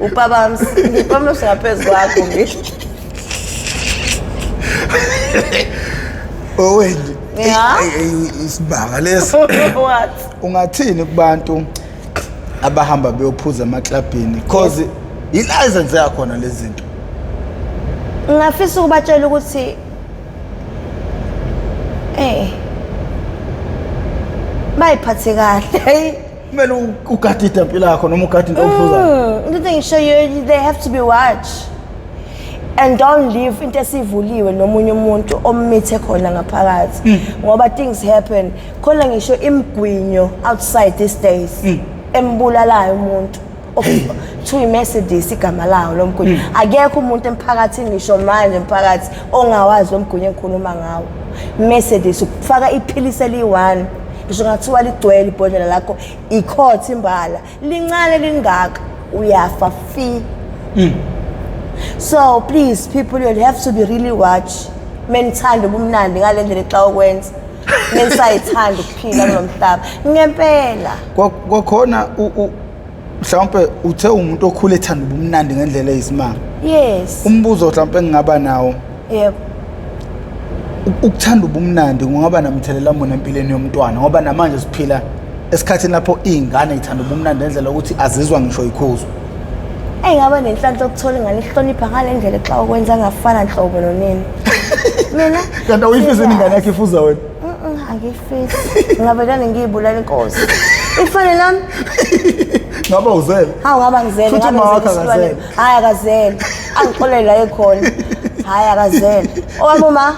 ubaba ngiphamla ngaphezulu kwakho ngisho. Wena. Isibanga leso. What? Ungathini kubantu abahamba beyophuza emaklabhini because ilicense yakhona lezi zinto? Ngafisa ukubatshela ukuthi bayiphathe kahle. Kumele ugade idampi lakho noma ugade into ophuzayo. Into engisho they have to be watched. And don't leave into esivuliwe nomunye umuntu ommithe khona ngaphakathi ngoba things happen. Khona ngisho imgwinyo outside these days embulalayo umuntu to iMercedes igama lawo lomgwinyo. Akekho umuntu emphakathini ngisho manje emphakathi ongawazi lomgwinyo engikhuluma ngawo. Mercedes ukufaka iphilisi eli1 ngisho ngathiwa ligcwele ibhodlela lakho ikhothi imbala lincane lingaka uyafa fi. So please people, you have to be really watch. Menithanda ubumnandi ngalendlela xa ukwenza. Menisayithanda ukuphila kulomhlaba. Ngempela. Kwakhona mhlawumbe uthe umuntu okhule ethanda ubumnandi ngendlela eyisimanga. Yes. Umbuzo mhlawumbe engingaba nawo. Yebo. Ukuthanda ubumnandi kungaba namthelela mona empilweni yomntwana ngoba namanje siphila esikhathini lapho izingane zithanda ubumnandi ngendlela ukuthi azizwa ngisho ikhuzo. Ngaba nenhlanhla ukuthola ingane ihlonipha ngalendlela xa ukwenza ngafana nhlobo nonini. Mina kanti uyifisa ingane yakhe ifuza wena? Angifisi. Ngabelana ngiyibulala inkosi. Ifane nami? Ngaba uzele? Hawu ngaba ngizele. Futhi uma wakhe akazele. Hayi akazele. Angixolele la ekhona. Hayi akazele. Owami uma?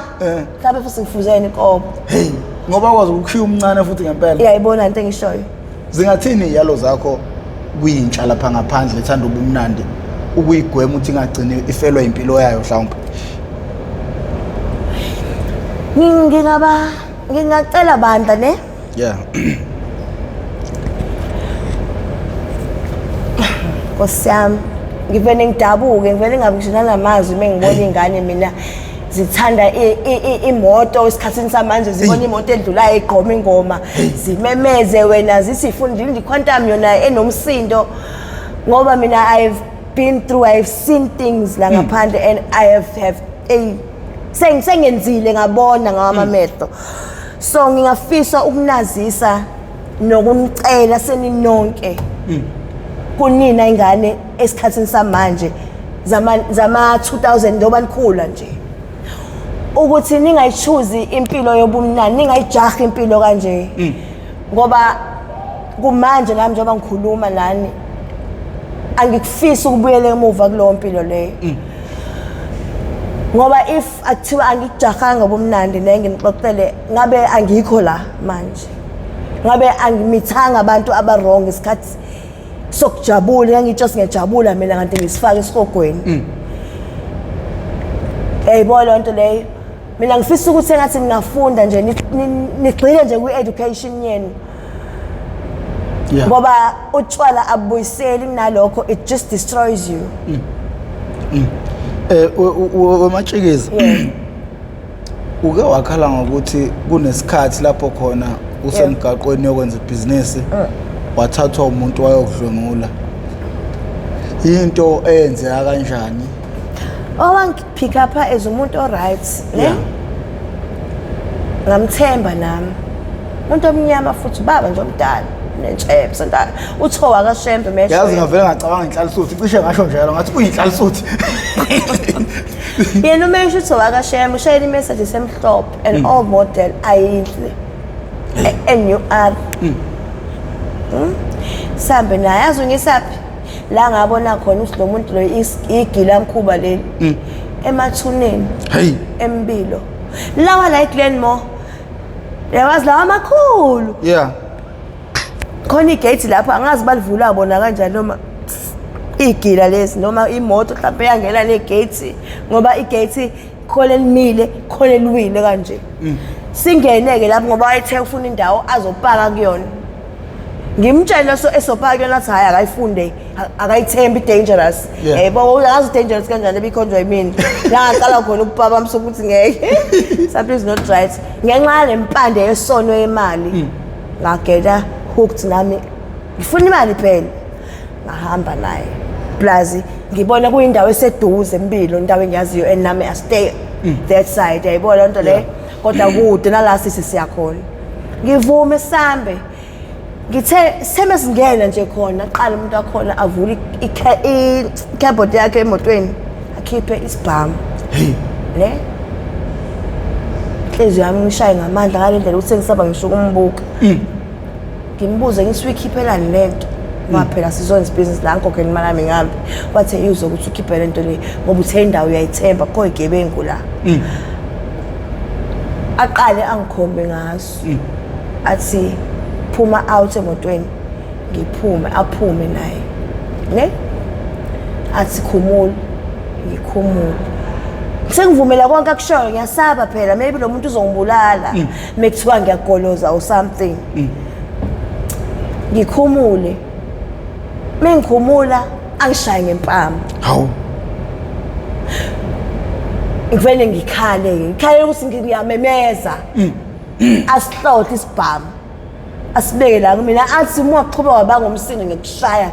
Mhlawumbe futhi ngifuzene inkomo. Hey, ngoba kwazi ukukhiya umncane futhi ngempela. Iyayibona into engishoyo. Zingathini iyalo zakho kuyintsha lapha ngaphandle ethanda ubumnandi ukuyigwema ukuthi ingagcine ifelwa impilo yayo mhlawumbe? Ngingacela bandla ne? Yeah. Nkosiyami ngivele ngidabuke ngivele ngabishana namazwi mengibona ingane mina zithanda imoto esikhathini samanje zibona imoto edlulayo igqoma ingoma zimemeze wena zisifundile iquantum yona enomsindo ngoba mina I've seen things la ngaphandle and I have sengenzile ngabona ngawamamehlo. So ngingafisa ukunazisa nokumcela seninonke kunina ingane esikhathini samanje zama 2000 ndoba nikhula nje ukuthi ningayichoose impilo yobumnani, ningayijaha impilo kanje ngoba kumanje nami njengoba ngikhuluma lani angikufisi ukubuyela emuva kulowo mpilo leyo ngoba if akuthiwa angijahanga ngobumnandi nenge ngixoxele ngabe angikho la manje, ngabe angimithanga abantu abarong isikhathi sokujabula ngangitsho singejabula mina kanti ngisifaka esihogweni. Yayibona lonto leyo mina ngifisa ukuthi engathi ningafunda nje nigxile nje kwi-education yenu ngoba utshwala abuyiseli kunalokho, it just destroys you. Wemashikezi uke wakhala ngokuthi kunesikhathi lapho khona usemgaqweni yokwenza ibhizinisi wathathwa umuntu wayokudlwengula, into eyenzeka kanjani? Pick up as umuntu alright ne ngamthemba nami umuntu omnyama futhi baba nje omdala nentshepe sentana uthowa kaShembe mesho yazi ngavela ngacabanga inhlalisuthi cishe ngasho njalo ngathi uyinhlalisuthi yena umesho uthowa kaShembe ushayela imessage semhlophe and all model ayinhle and you are sambe naye yazi ngisaphi la ngabona khona ukuthi lo muntu lo igila mkhuba leli emathuneni hey Embilo lawa la eGlenmore yawazi lawa amakhulu yeah khona igate lapha angazi balivula bona kanjani noma igila lezi noma imoto mhlawumbe yangena le gate ngoba igate khona elimile khona eliwile kanje singeneke lapho ngoba wayethe ufuna indawo azopaka kuyona ngimtshela so esopaka kuyona athi hayi akayifunde akayithembi dangerous yebo uyazi dangerous kanjani ebikhonjwa yimini la ngaqala khona ukupapa msokuthi ngeke something is not right ngenxa lempande yesono yemali ngageta hooked nami ngifuna imali phela ngahamba naye plus ngibona kuyindawo eseduze Embilo indawo engiyaziyo enami I stay that side yayibona lento le kodwa kude nala sisiya khona ngivume sambe ngithe semesingena nje khona aqala umuntu akhona avula i-cupboard yakhe emotweni akhiphe isibhamu ne inhliziyo yami ngishaye ngamandla ngale ndlela ukuthi ngisaba ngisho ukumbuka ngimbuze ngisikhiphelani lento ngoba phela sizonke business la ngokhokhela imali yami ngihambe wathe yuzo ukuthi ukhiphe lento le ngoba uthe indawo uyayithemba kho igebengu la aqale angikhombe ngaso athi phuma out emotweni ngiphume aphume naye ne athi khumula ngikhumula sengivumela konke akushoyo ngiyasaba phela maybe lo muntu uzongibulala mekuthiwa ngiyagoloza or something ngikhumule mengikhumula angishaye ngempama hawu ngivele ngikhale ukuthi ngiyamemeza asihlothe isibhamu asibeke la kumina athi uma uqhubeka wabanga umsindo ngikushaya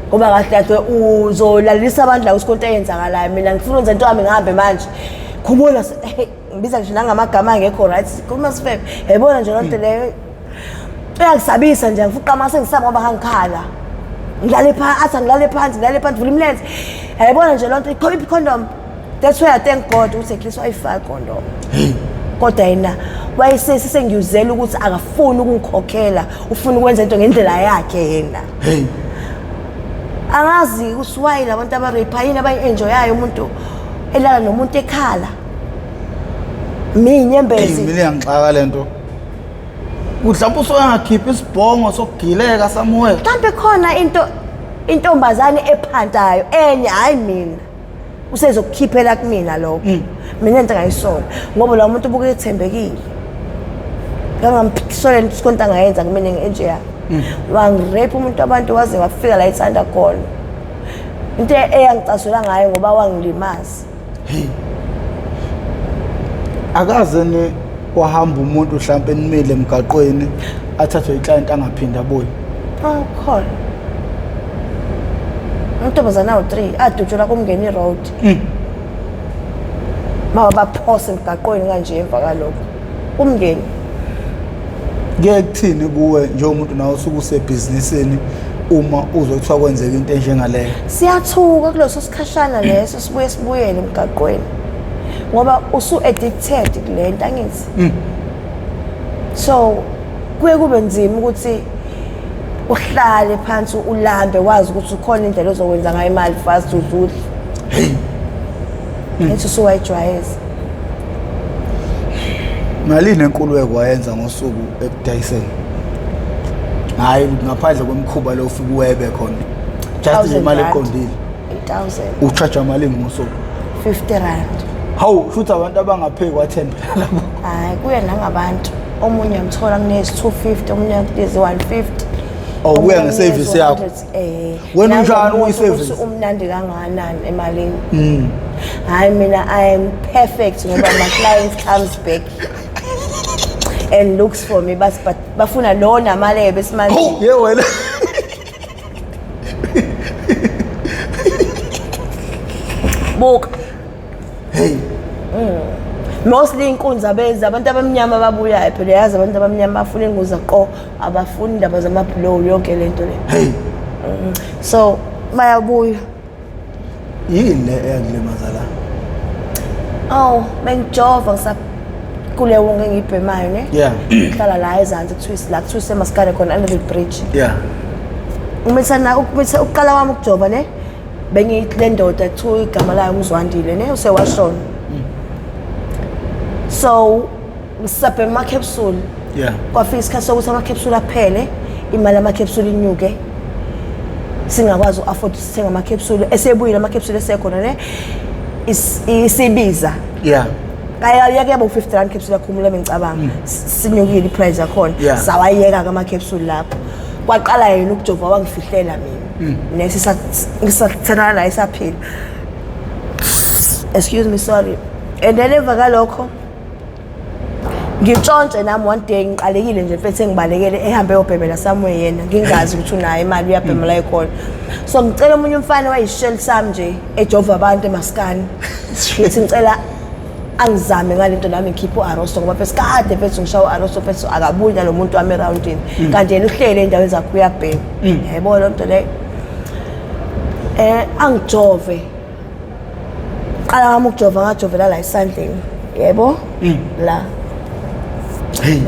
ngoba kahle kahle uzolalisa abantu la usikonto eyenzakalayo mina ngifuna ukwenza into yami ngihambe manje khumula ngibiza nje nangamagama angekho right kuma sifebe yayibona nje lonto leyo uyangisabisa nje ngifuqa mase ngisaba ngoba ngangikhala ngilale phansi athi ngilale phansi vula imlenze yayibona nje lonto ikhophi condom that's why I thank God ukuthi at least wayifaka condom kodwa yena wayesengiyuzela ukuthi akafuni ukungikhokhela ufuna ukwenza into ngendlela yakhe yena angazi usiwayi labantu abarape yini abayi-enjoyayo umuntu elala nomuntu ekhala minyembezi mina ngixaka lento mhlawumbe usoyangakhipha isibhongo sokugileka somewhere mhlawumbe khona intombazane ephantayo enye hayi mina usezokukhiphela kumina lokho mina into ngayisona ngoba la muntu ubuke ethembekile ngangamphikisole isikonto angayenza kumina nge-engineer wangirape umuntu abantu waze wafika la ithanda khona into eyangicasula ngayo ngoba wangilimaza akaze ni wahamba umuntu mhlawumbe nimile emgaqweni athathwe iclient angaphinda abuye khona untombazana u3 adutshula kumngeni road baphose emgaqweni kanje emva kalokho umngeni ngeke kuthini kuwe njengomuntu nawe usuke usebhizinisini uma uzothiwa kwenzeka into enjengaleyo siyathuka kuleso sikhashana leso sibuyele emgaqweni ngoba usu-addicted kule nto angithi so kuye kube nzima ukuthi uhlale phansi ulambe wazi ukuthi ukhona indlela ozokwenza ngayo imali fast uzudle ethi usuwayijwayeza malini enkululeko wayenza ngosuku ekudayiseni hayi ngaphandle kwemkhuba lo ufika uwebe khona just nje imali eqondile 8000 uchaja malini ngosuku 50 rand hawu futhi abantu abangapheki kwa10 lapho hayi kuya nangabantu omunye umthola kunezi 250 omunye kunezi 150 kuya ngeservice yakho wena unjani uyiservice umnandi kangakanani emalini hayi mina I am perfect ngoba my client comes back and looks for me but bafuna lo namalebe esimanje ye wena buka mostly inkunzi abeza abantu abamnyama babuyayo phela yazi abantu abamnyama bafuna inguza qo abafuni indaba zamablow yonke lento le so bayabuya yini le eyangilimaza la bengijova kule wonke ngibhemayo ne ngihlala la ezansi kuthiwa semaskane khona under the bridge yeah uqala wami ukujova ne bengithi le ndoda kuthiwa igama layo uMzwandile ne usewashona. So ngisabhe ama capsule. Yeah. Kwafika isikhathi sokuthi ama capsule aphele, imali ama capsule inyuke. Singakwazi uafford ukuthenga ama capsule esebuyile ama capsule esekhona ne isibiza. Yeah. Yake yabo 50 rand capsule yakhumula ngicabanga. Sinyukile iprice yakhona. Sawayeka ama capsule lapho. Kwaqala yena ukujova wangifihlela mina. Nesi ngisathana la isaphila. Excuse me, sorry. And then emva kalokho ngitshontshe nami one day ngiqalekile nje mfethu engibalekele ehambe yobhemela somewhere yena ngingazi ukuthi unayo imali uyabhemela ikhona. So ngicela umunye umfana wayishell sami nje ejova abantu emaskani. Ngithi ngicela angizame ngalento nami ngikhipha uArosto ngoba phela kade mfethu ngishawa uArosto mfethu akabuyi nalo muntu wami aroundini. Kanti yena uhlele endaweni zakhe uyabhema. Yebo lo nto le angijove. Qala ngami ukujova ngajovela la esandleni. Yebo? La.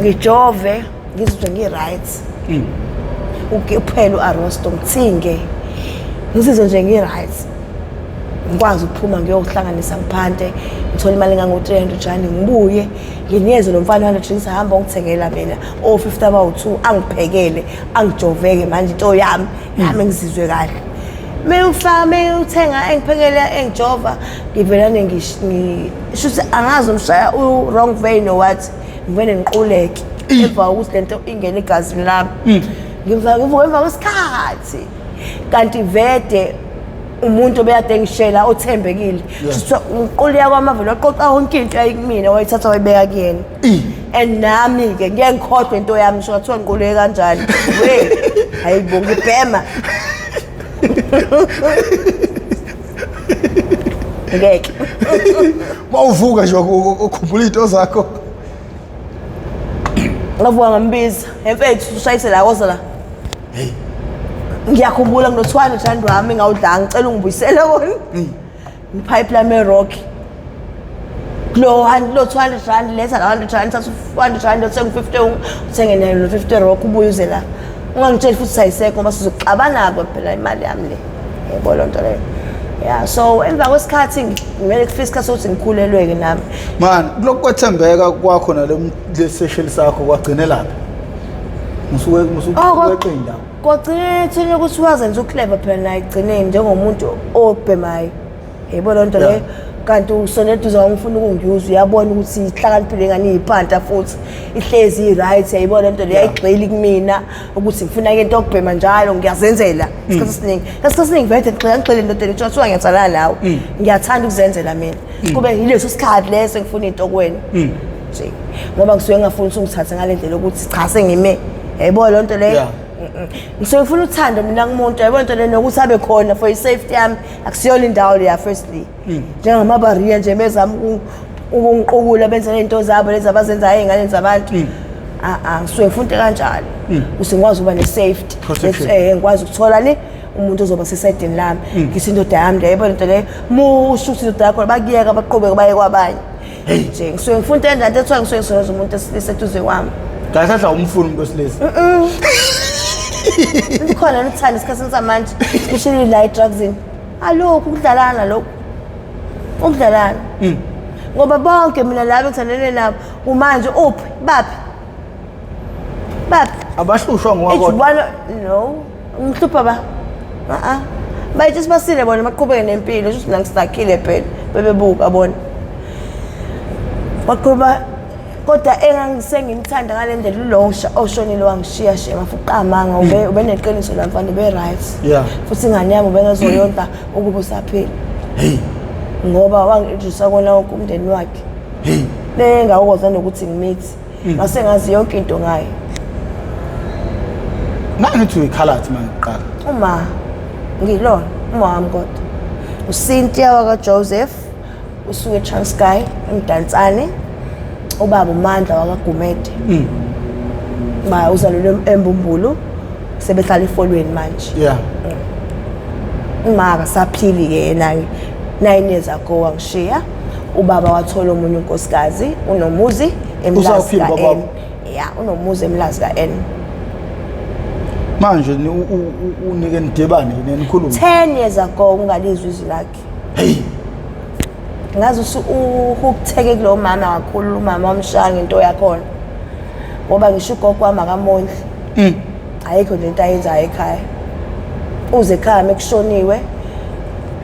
Ngijove ngizwe ngiright. Ukuphela uArosto ngithinge. Ngizizwe nje ngiright. Ngikwazi ukuphuma ngiyohlanganisa ngiphande ngithola imali engango 300 rand ngibuye nginiyeze lo mfana 100 rand sahamba ngithengela mina o 50 about 2 angiphekele angijoveke manje into yami ngizizwe kahle. Mewufame uthenga engiphekele engijova ngivelane ngishuthi angazi umshaya wrong vein or what ngivene ngiquleke emva ukuthi lento ingene egazini lami ngivuka emva kwesikhathi kanti vede umuntu obeyade ngishela othembekile ngiquleka kwamavelo waqoqa yonke into ayikumina wayithatha wayibeka kuyena and nami ke ngeke ngikhohlwe into yami ngisho ngathiwa ngiquleke kanjani we hayibo ngibhema ngeke mawuvuka nje ukukhumbula into zakho ngavuka ngambiza emfethu ushayise la woza hey ngiyakhumbula ngino 200 rand wami ngawudla ngicela ungibuyisele wona ipipeline rock lo 200 rand letha la 100 rand thatha 100 rand uthenga 50 uthenge nayo 50 rock ubuye uze la ungangitsheli futhi sayiseko ngoba sizoxabana ke phela imali yami le yebo lo nto le yeah so emva kwesikhathi ngimele kufika isikhathi sokuthi ngikhulelweke nami man kuloko kwethembeka kwakho nale session sakho kwagcine lapha musuweqinda kwagcine thina ukuthi wazenza uclever phela naye igcineni njengomuntu obhemayo yebo lo nto le kanti usoneduza wangifuna ukungiyuza uyabona ukuthi ihlakaniphile ngani iphanta futhi ihlezi right yayibona lento le yayigxili kumina ukuthi ngifuna into okubhema njalo ngiyazenzela isikhathi esiningi vele ngigxile into le kuthiwa ngiyatsalana nawe ngiyathanda ukuzenzela mina kube yileso sikhathi leso ngifuna into okweni nje ngoba ngisuke ngafuna ukuthi ngithathe ngalendlela ukuthi cha sengime yayibona lo nto le ngisuke ngifuna uthando mina kumuntu yayibona into le nokuthi abe khona for i-safety yami akusiyona indawo le ya firstly njengamabariya nje bezama ukungiqukula benza into zabo lezi abazenzayo ey'nganeni zabantu ngisuke ngifuna kanjalo ukuze ngikwazi ukuba ne-safety ngikwazi ukuthola ni umuntu ozoba sesayidini lami ngithi indoda yami yayibona into le musho ukuthi indoda yakho bakuyeka baqhubeke baye kwabanye nje ngisuke ngifuna into enjalo ethiwa ngisuke ngisebenza umuntu eseduze kwami kahlahla umfuni umuntu wesilisa khona uthanda isikhathini samanje especially la drugsini alokhu ukudlalana lokhu ukudlalana ngoba bonke mina labo ngithandene nabo kumanje uphi baphi abahlushwa ngokwakho no ngihlupha ba bayithi sibasile bona baqhubeke nempilo ukuthi la ngisakile phela bebebuka bona baqhuba kodwa engangisengimthanda ngale ndlela lo oshonile wangishiya mafuqamanga ube neqiniso la mfana be right futhi ingane yami ubengazoyonta ukuba usaphila ngoba wangintroduce kona wonke umndeni wakhe ngawukoza nokuthi ngimithi ngase ngazi yonke into ngayo nangithi uyikhalat man qala uma ngilona uma wami kodwa uCynthia waka Joseph usuke Transkei emdantsane ubaba uMandla wakaGumede ba uzalelwe eMbumbulu sebehlala efolweni manje uma akasaphili ke yena 9 years ago wangishiya ubaba wathola umunye unkosikazi unomuzi emlazi ka N unomuzi emlazi ka N manje unike nidebane nenikhuluma 10 years ago ungalizwe izwi lakhe. Hey, ngazi ukutheke kulo mama kakhulu, umama wamshaya into yakhona ngoba ngisho ugogo wami akamondli. Ayikho nje into ayenzayo ekhaya, uze ekhaya mekushoniwe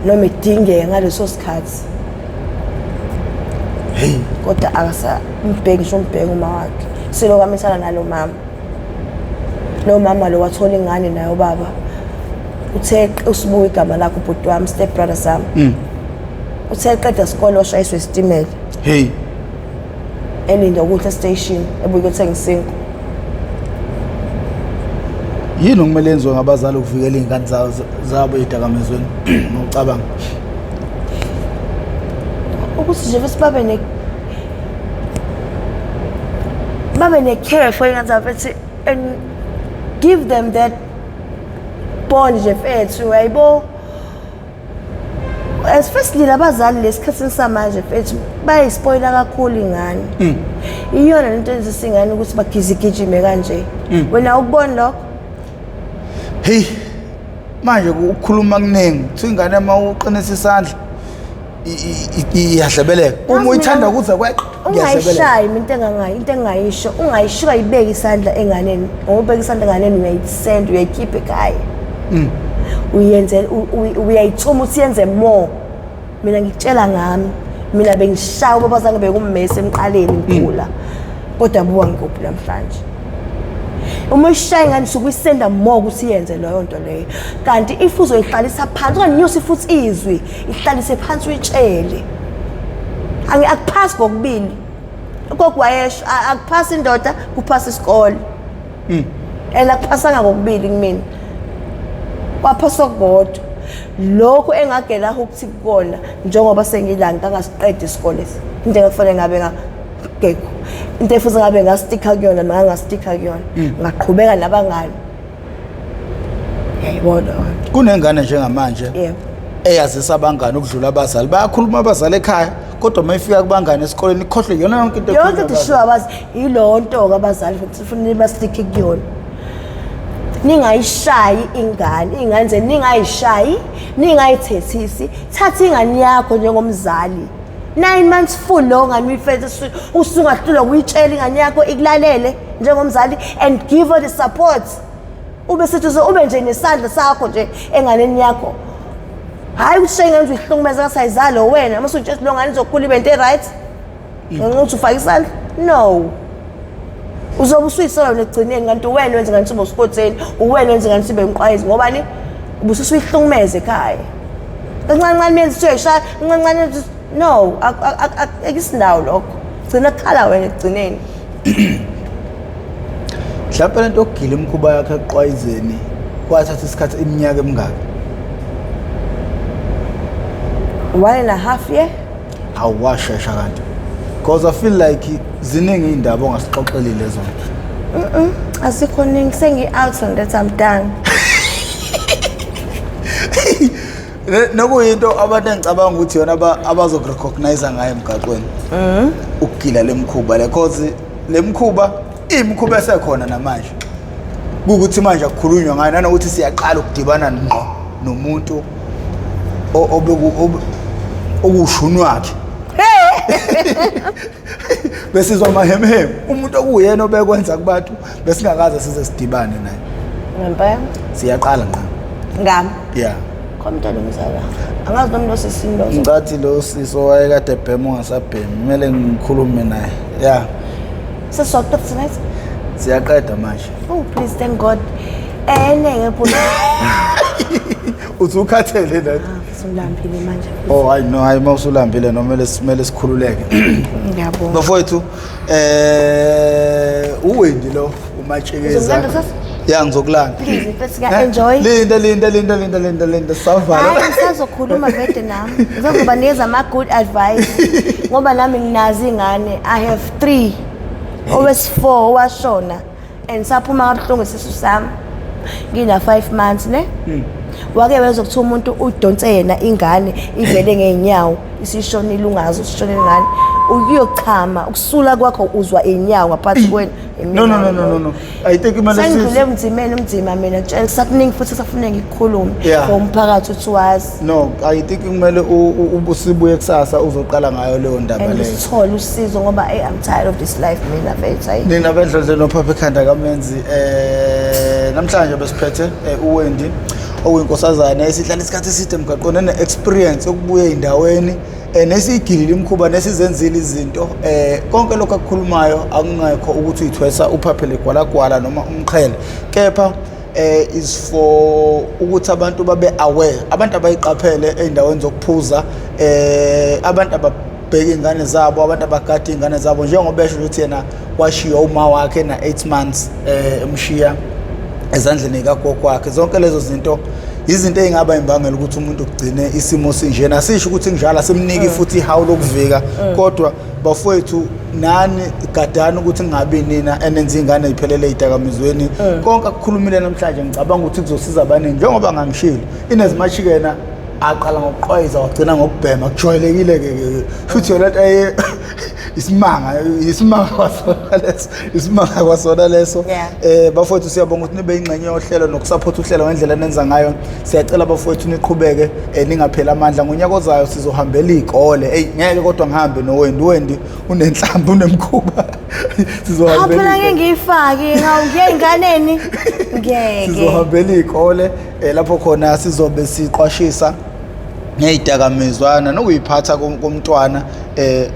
noma edingeka ngaleso sikhathi. hey, Kodwa akasambheki ngisho umbheki uma wakhe silokwamisana nalo mama. Lo mama lo wathola ingane naye ubaba uthe usibuka igama lakhe ubhuti wami, step brother sami. Uthe qeda isikole washayiswa isitimela. hey, Elinda ukudla station ebuye ukuthenga isinko. yini okumele enziwe ngabazali ukuvikela iy'ngane zabo ey'dakamizweni ngokucabanga? Ukuthi nje futhi babe ne-care for iy'ngane zabo futhi and give them that bond nje fethu, yayibo. Especially labazali lesikhathini samanje fethu bayispoila kakhulu ingane. Iyona lento enzisa ingane ukuthi bagijigijime kanje. Wena ukubona lokho? Hey, manje ukukhuluma kuningi kuthi ingane uma uqinisa isandla iyahlebeleka, uma uyithanda ukuze kweqe ungayishayi into engayisho, ungayisho ayibeke isandla enganeni. Ngoba ubeka isandla enganeni uyayisenda, uyayikhipha ekhaya. Uyenze uyayithuma uthi yenze more. Mina ngikutshela ngami, mina bengishaya ubaba zange bekummese emqaleni ngikhula, kodwa buka ngikuphi namhlanje. Uma ishaya ingane sukuyisenda more ukuthi yenze leyo nto leyo, kanti if uzoyiqalisa phansi unganyosi futhi izwi ihlalise phansi uyitshele. Akuphasi kokubili, kokwayesha akuphasi indoda kuphasi isikole. And akuphasanga kokubili kumina, kwaphaswa kodwa. Lokho engagela ukuthi kukona njengoba sengilanga angasiqeda isikole, into engafanele ngabe ngekho, into efuthi ngabe ngasticka kuyona noma ngasticka kuyona, ngaqhubeka nabangani. Yayibona kunengane njengamanje eyazisa abangani ukudlula abazali. Bayakhuluma abazali ekhaya, kodwa uma ifika kubangani esikoleni ikhohlwe yona yonke into sure abazi yilonto abazali futhi kufanele basticke kuyona. Ningayishayi ingane nje, ningayishayi, ningayithethisi. Thatha ingane yakho njengomzali, 9 months full lo ngane uyifethe usungahlula ukuyitshela ingane yakho ikulalele njengomzali and give her the support. Ube sethu ube nje nesandla sakho nje enganeni yakho. Hayi ushenga nje uyihlungumeza kasayizalo wena, mase utshela lo ngane izokhula ibe into right. Ngokuthi ufake isandla? No. Uzobe usuyisola nekugcineni kanti wena wenza ngani sibe usportseni, uwena wenza ngani sibe umqwayizi ngoba ni ubusuyihlungumeza ekhaya. Kancane menzi uyashaya, kancane no, akusindawo lokho. Gcina khala wena ekugcineni. Mhlawumbe lento okugila imkhuba yakhe eqwayizeni kwathatha isikhathi iminyaka emingaki? 1.5 years. Awashesha kanti, because I feel like ziningi iy'ndaba ongasixoxelile zona. Asikho ningi, sengi-out on that, I'm done. Nokuyinto abantu engicabanga ukuthi yona abazokurecognize ngayo emgaqweni, ukugila lemkhuba le, because lemkhuba imkhuba esekhona namanje. Kukuthi manje akukhulunywa ngayo, nanokuthi siyaqala ukudibana ngqo nomuntu okushunu wakhe. Besizwa amahemhem, umuntu okuyena obekwenza kubantu besingakaze size sidibane naye. Ngempela Siyaqala ngami. Yeah. Komntwana umzala. Angazi noma lo sisindo. Ngathi lo siso wayekade ebhema ungasabhemi, kumele ngikhulume naye. Yeah. Sesizoceda tonight. Siyaqeda manje. Oh please, thank God. Ngephulo. Uzukhathele nathi. Usulambile manje. Oh I know, hayi mawusulambile nomele simele sikhululeke. Ngiyabonga. Bafowethu uwendi lo umatshekeza. Yeah, ngizokulanda. Please, let's enjoy. Linda savala. Hayi ngisazokhuluma vede nami. Ngizokuba nikeza ama good advice. Ngoba nami nginazi ingane. I have 3. Always 4 washona. And saphuma kabuhlungu isisu sami. Ngina 5 months ne? Wake wezokuthiwa umuntu udonse yena ingane ivele ngeenyawo isishonile ungazi usishonile ngani. uyochama ukusula kwakho uzwa inyawo ngaphansi kweni. No. I think imali sengidlule umdzima mina ngitshela kusakuningi futhi safuna ngikukhulume for umphakathi uthi wazi. No, I think kumele ubusibuye kusasa uzoqala ngayo leyo ndaba leyo. Sithola usizo ngoba I'm tired of this life mina mfethu. Nina bendlela noPhapha ekhanda kaMenzi namhlanje besiphethe uWendy oyinkosazana esihlala isikhathi eside emgaqweni ne-experience okubuye endaweni nesigilile imkhuba nesizenzile izinto konke lokho akukhulumayo akungekho ukuthi uyithwesa uPhapha legwalagwala noma umqhele kepha is for ukuthi abantu babe aware, abantu abayiqaphele eindaweni zokuphuza, abantu ababheka ingane zabo, abantu abagada ingane zabo njengoba besho ukuthi yena washiya uma wakhe na 8 months emshiya ezandleni kagogo wakhe. Zonke lezo zinto izinto ezingaba imbangela ukuthi umuntu ugcine isimo sinjena. Asisho ukuthi njalo simniki futhi ihawu lokuvika, kodwa bafowethu nani gadani ukuthi ngabe nina enenza ingane eziphelele ezidakamizweni. Konke akukhulumile namhlanje ngicabanga ukuthi kuzosiza abaningi njengoba ngangishilo inezimashikena aqala ngokuqhweza wagcina ngokubhema kujwayelekile ke futhi yona isimanga kwasona leso. Bafowethu siyabonga ukuthi nibe ingxenye yohlelo nokusupport uhlelo ngendlela nenza ngayo. Siyacela bafowethu niqhubeke ningaphela amandla. Ngonyaka ozayo sizohambela izikole. Ngeke kodwa ngihambe noWendy unenhlamvu unemkhuba. Sizohambela phela ngeke ngifake ngiye inganeni ngeke. Sizohambela izikole lapho khona sizobe siqwashisa ngeyidakamizwana nokuyiphatha komntwana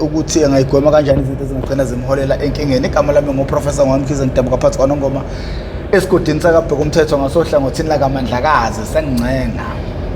ukuthi angayigwema kanjani izinto ezingagcina zimholela enkingeni. Igama lami ngoProfessor Ngwamkhize Ngidabuka phansi kwaNongoma esigodini sakabheka umthetho ngasohlangothini lakaMandlakazi sengcenga.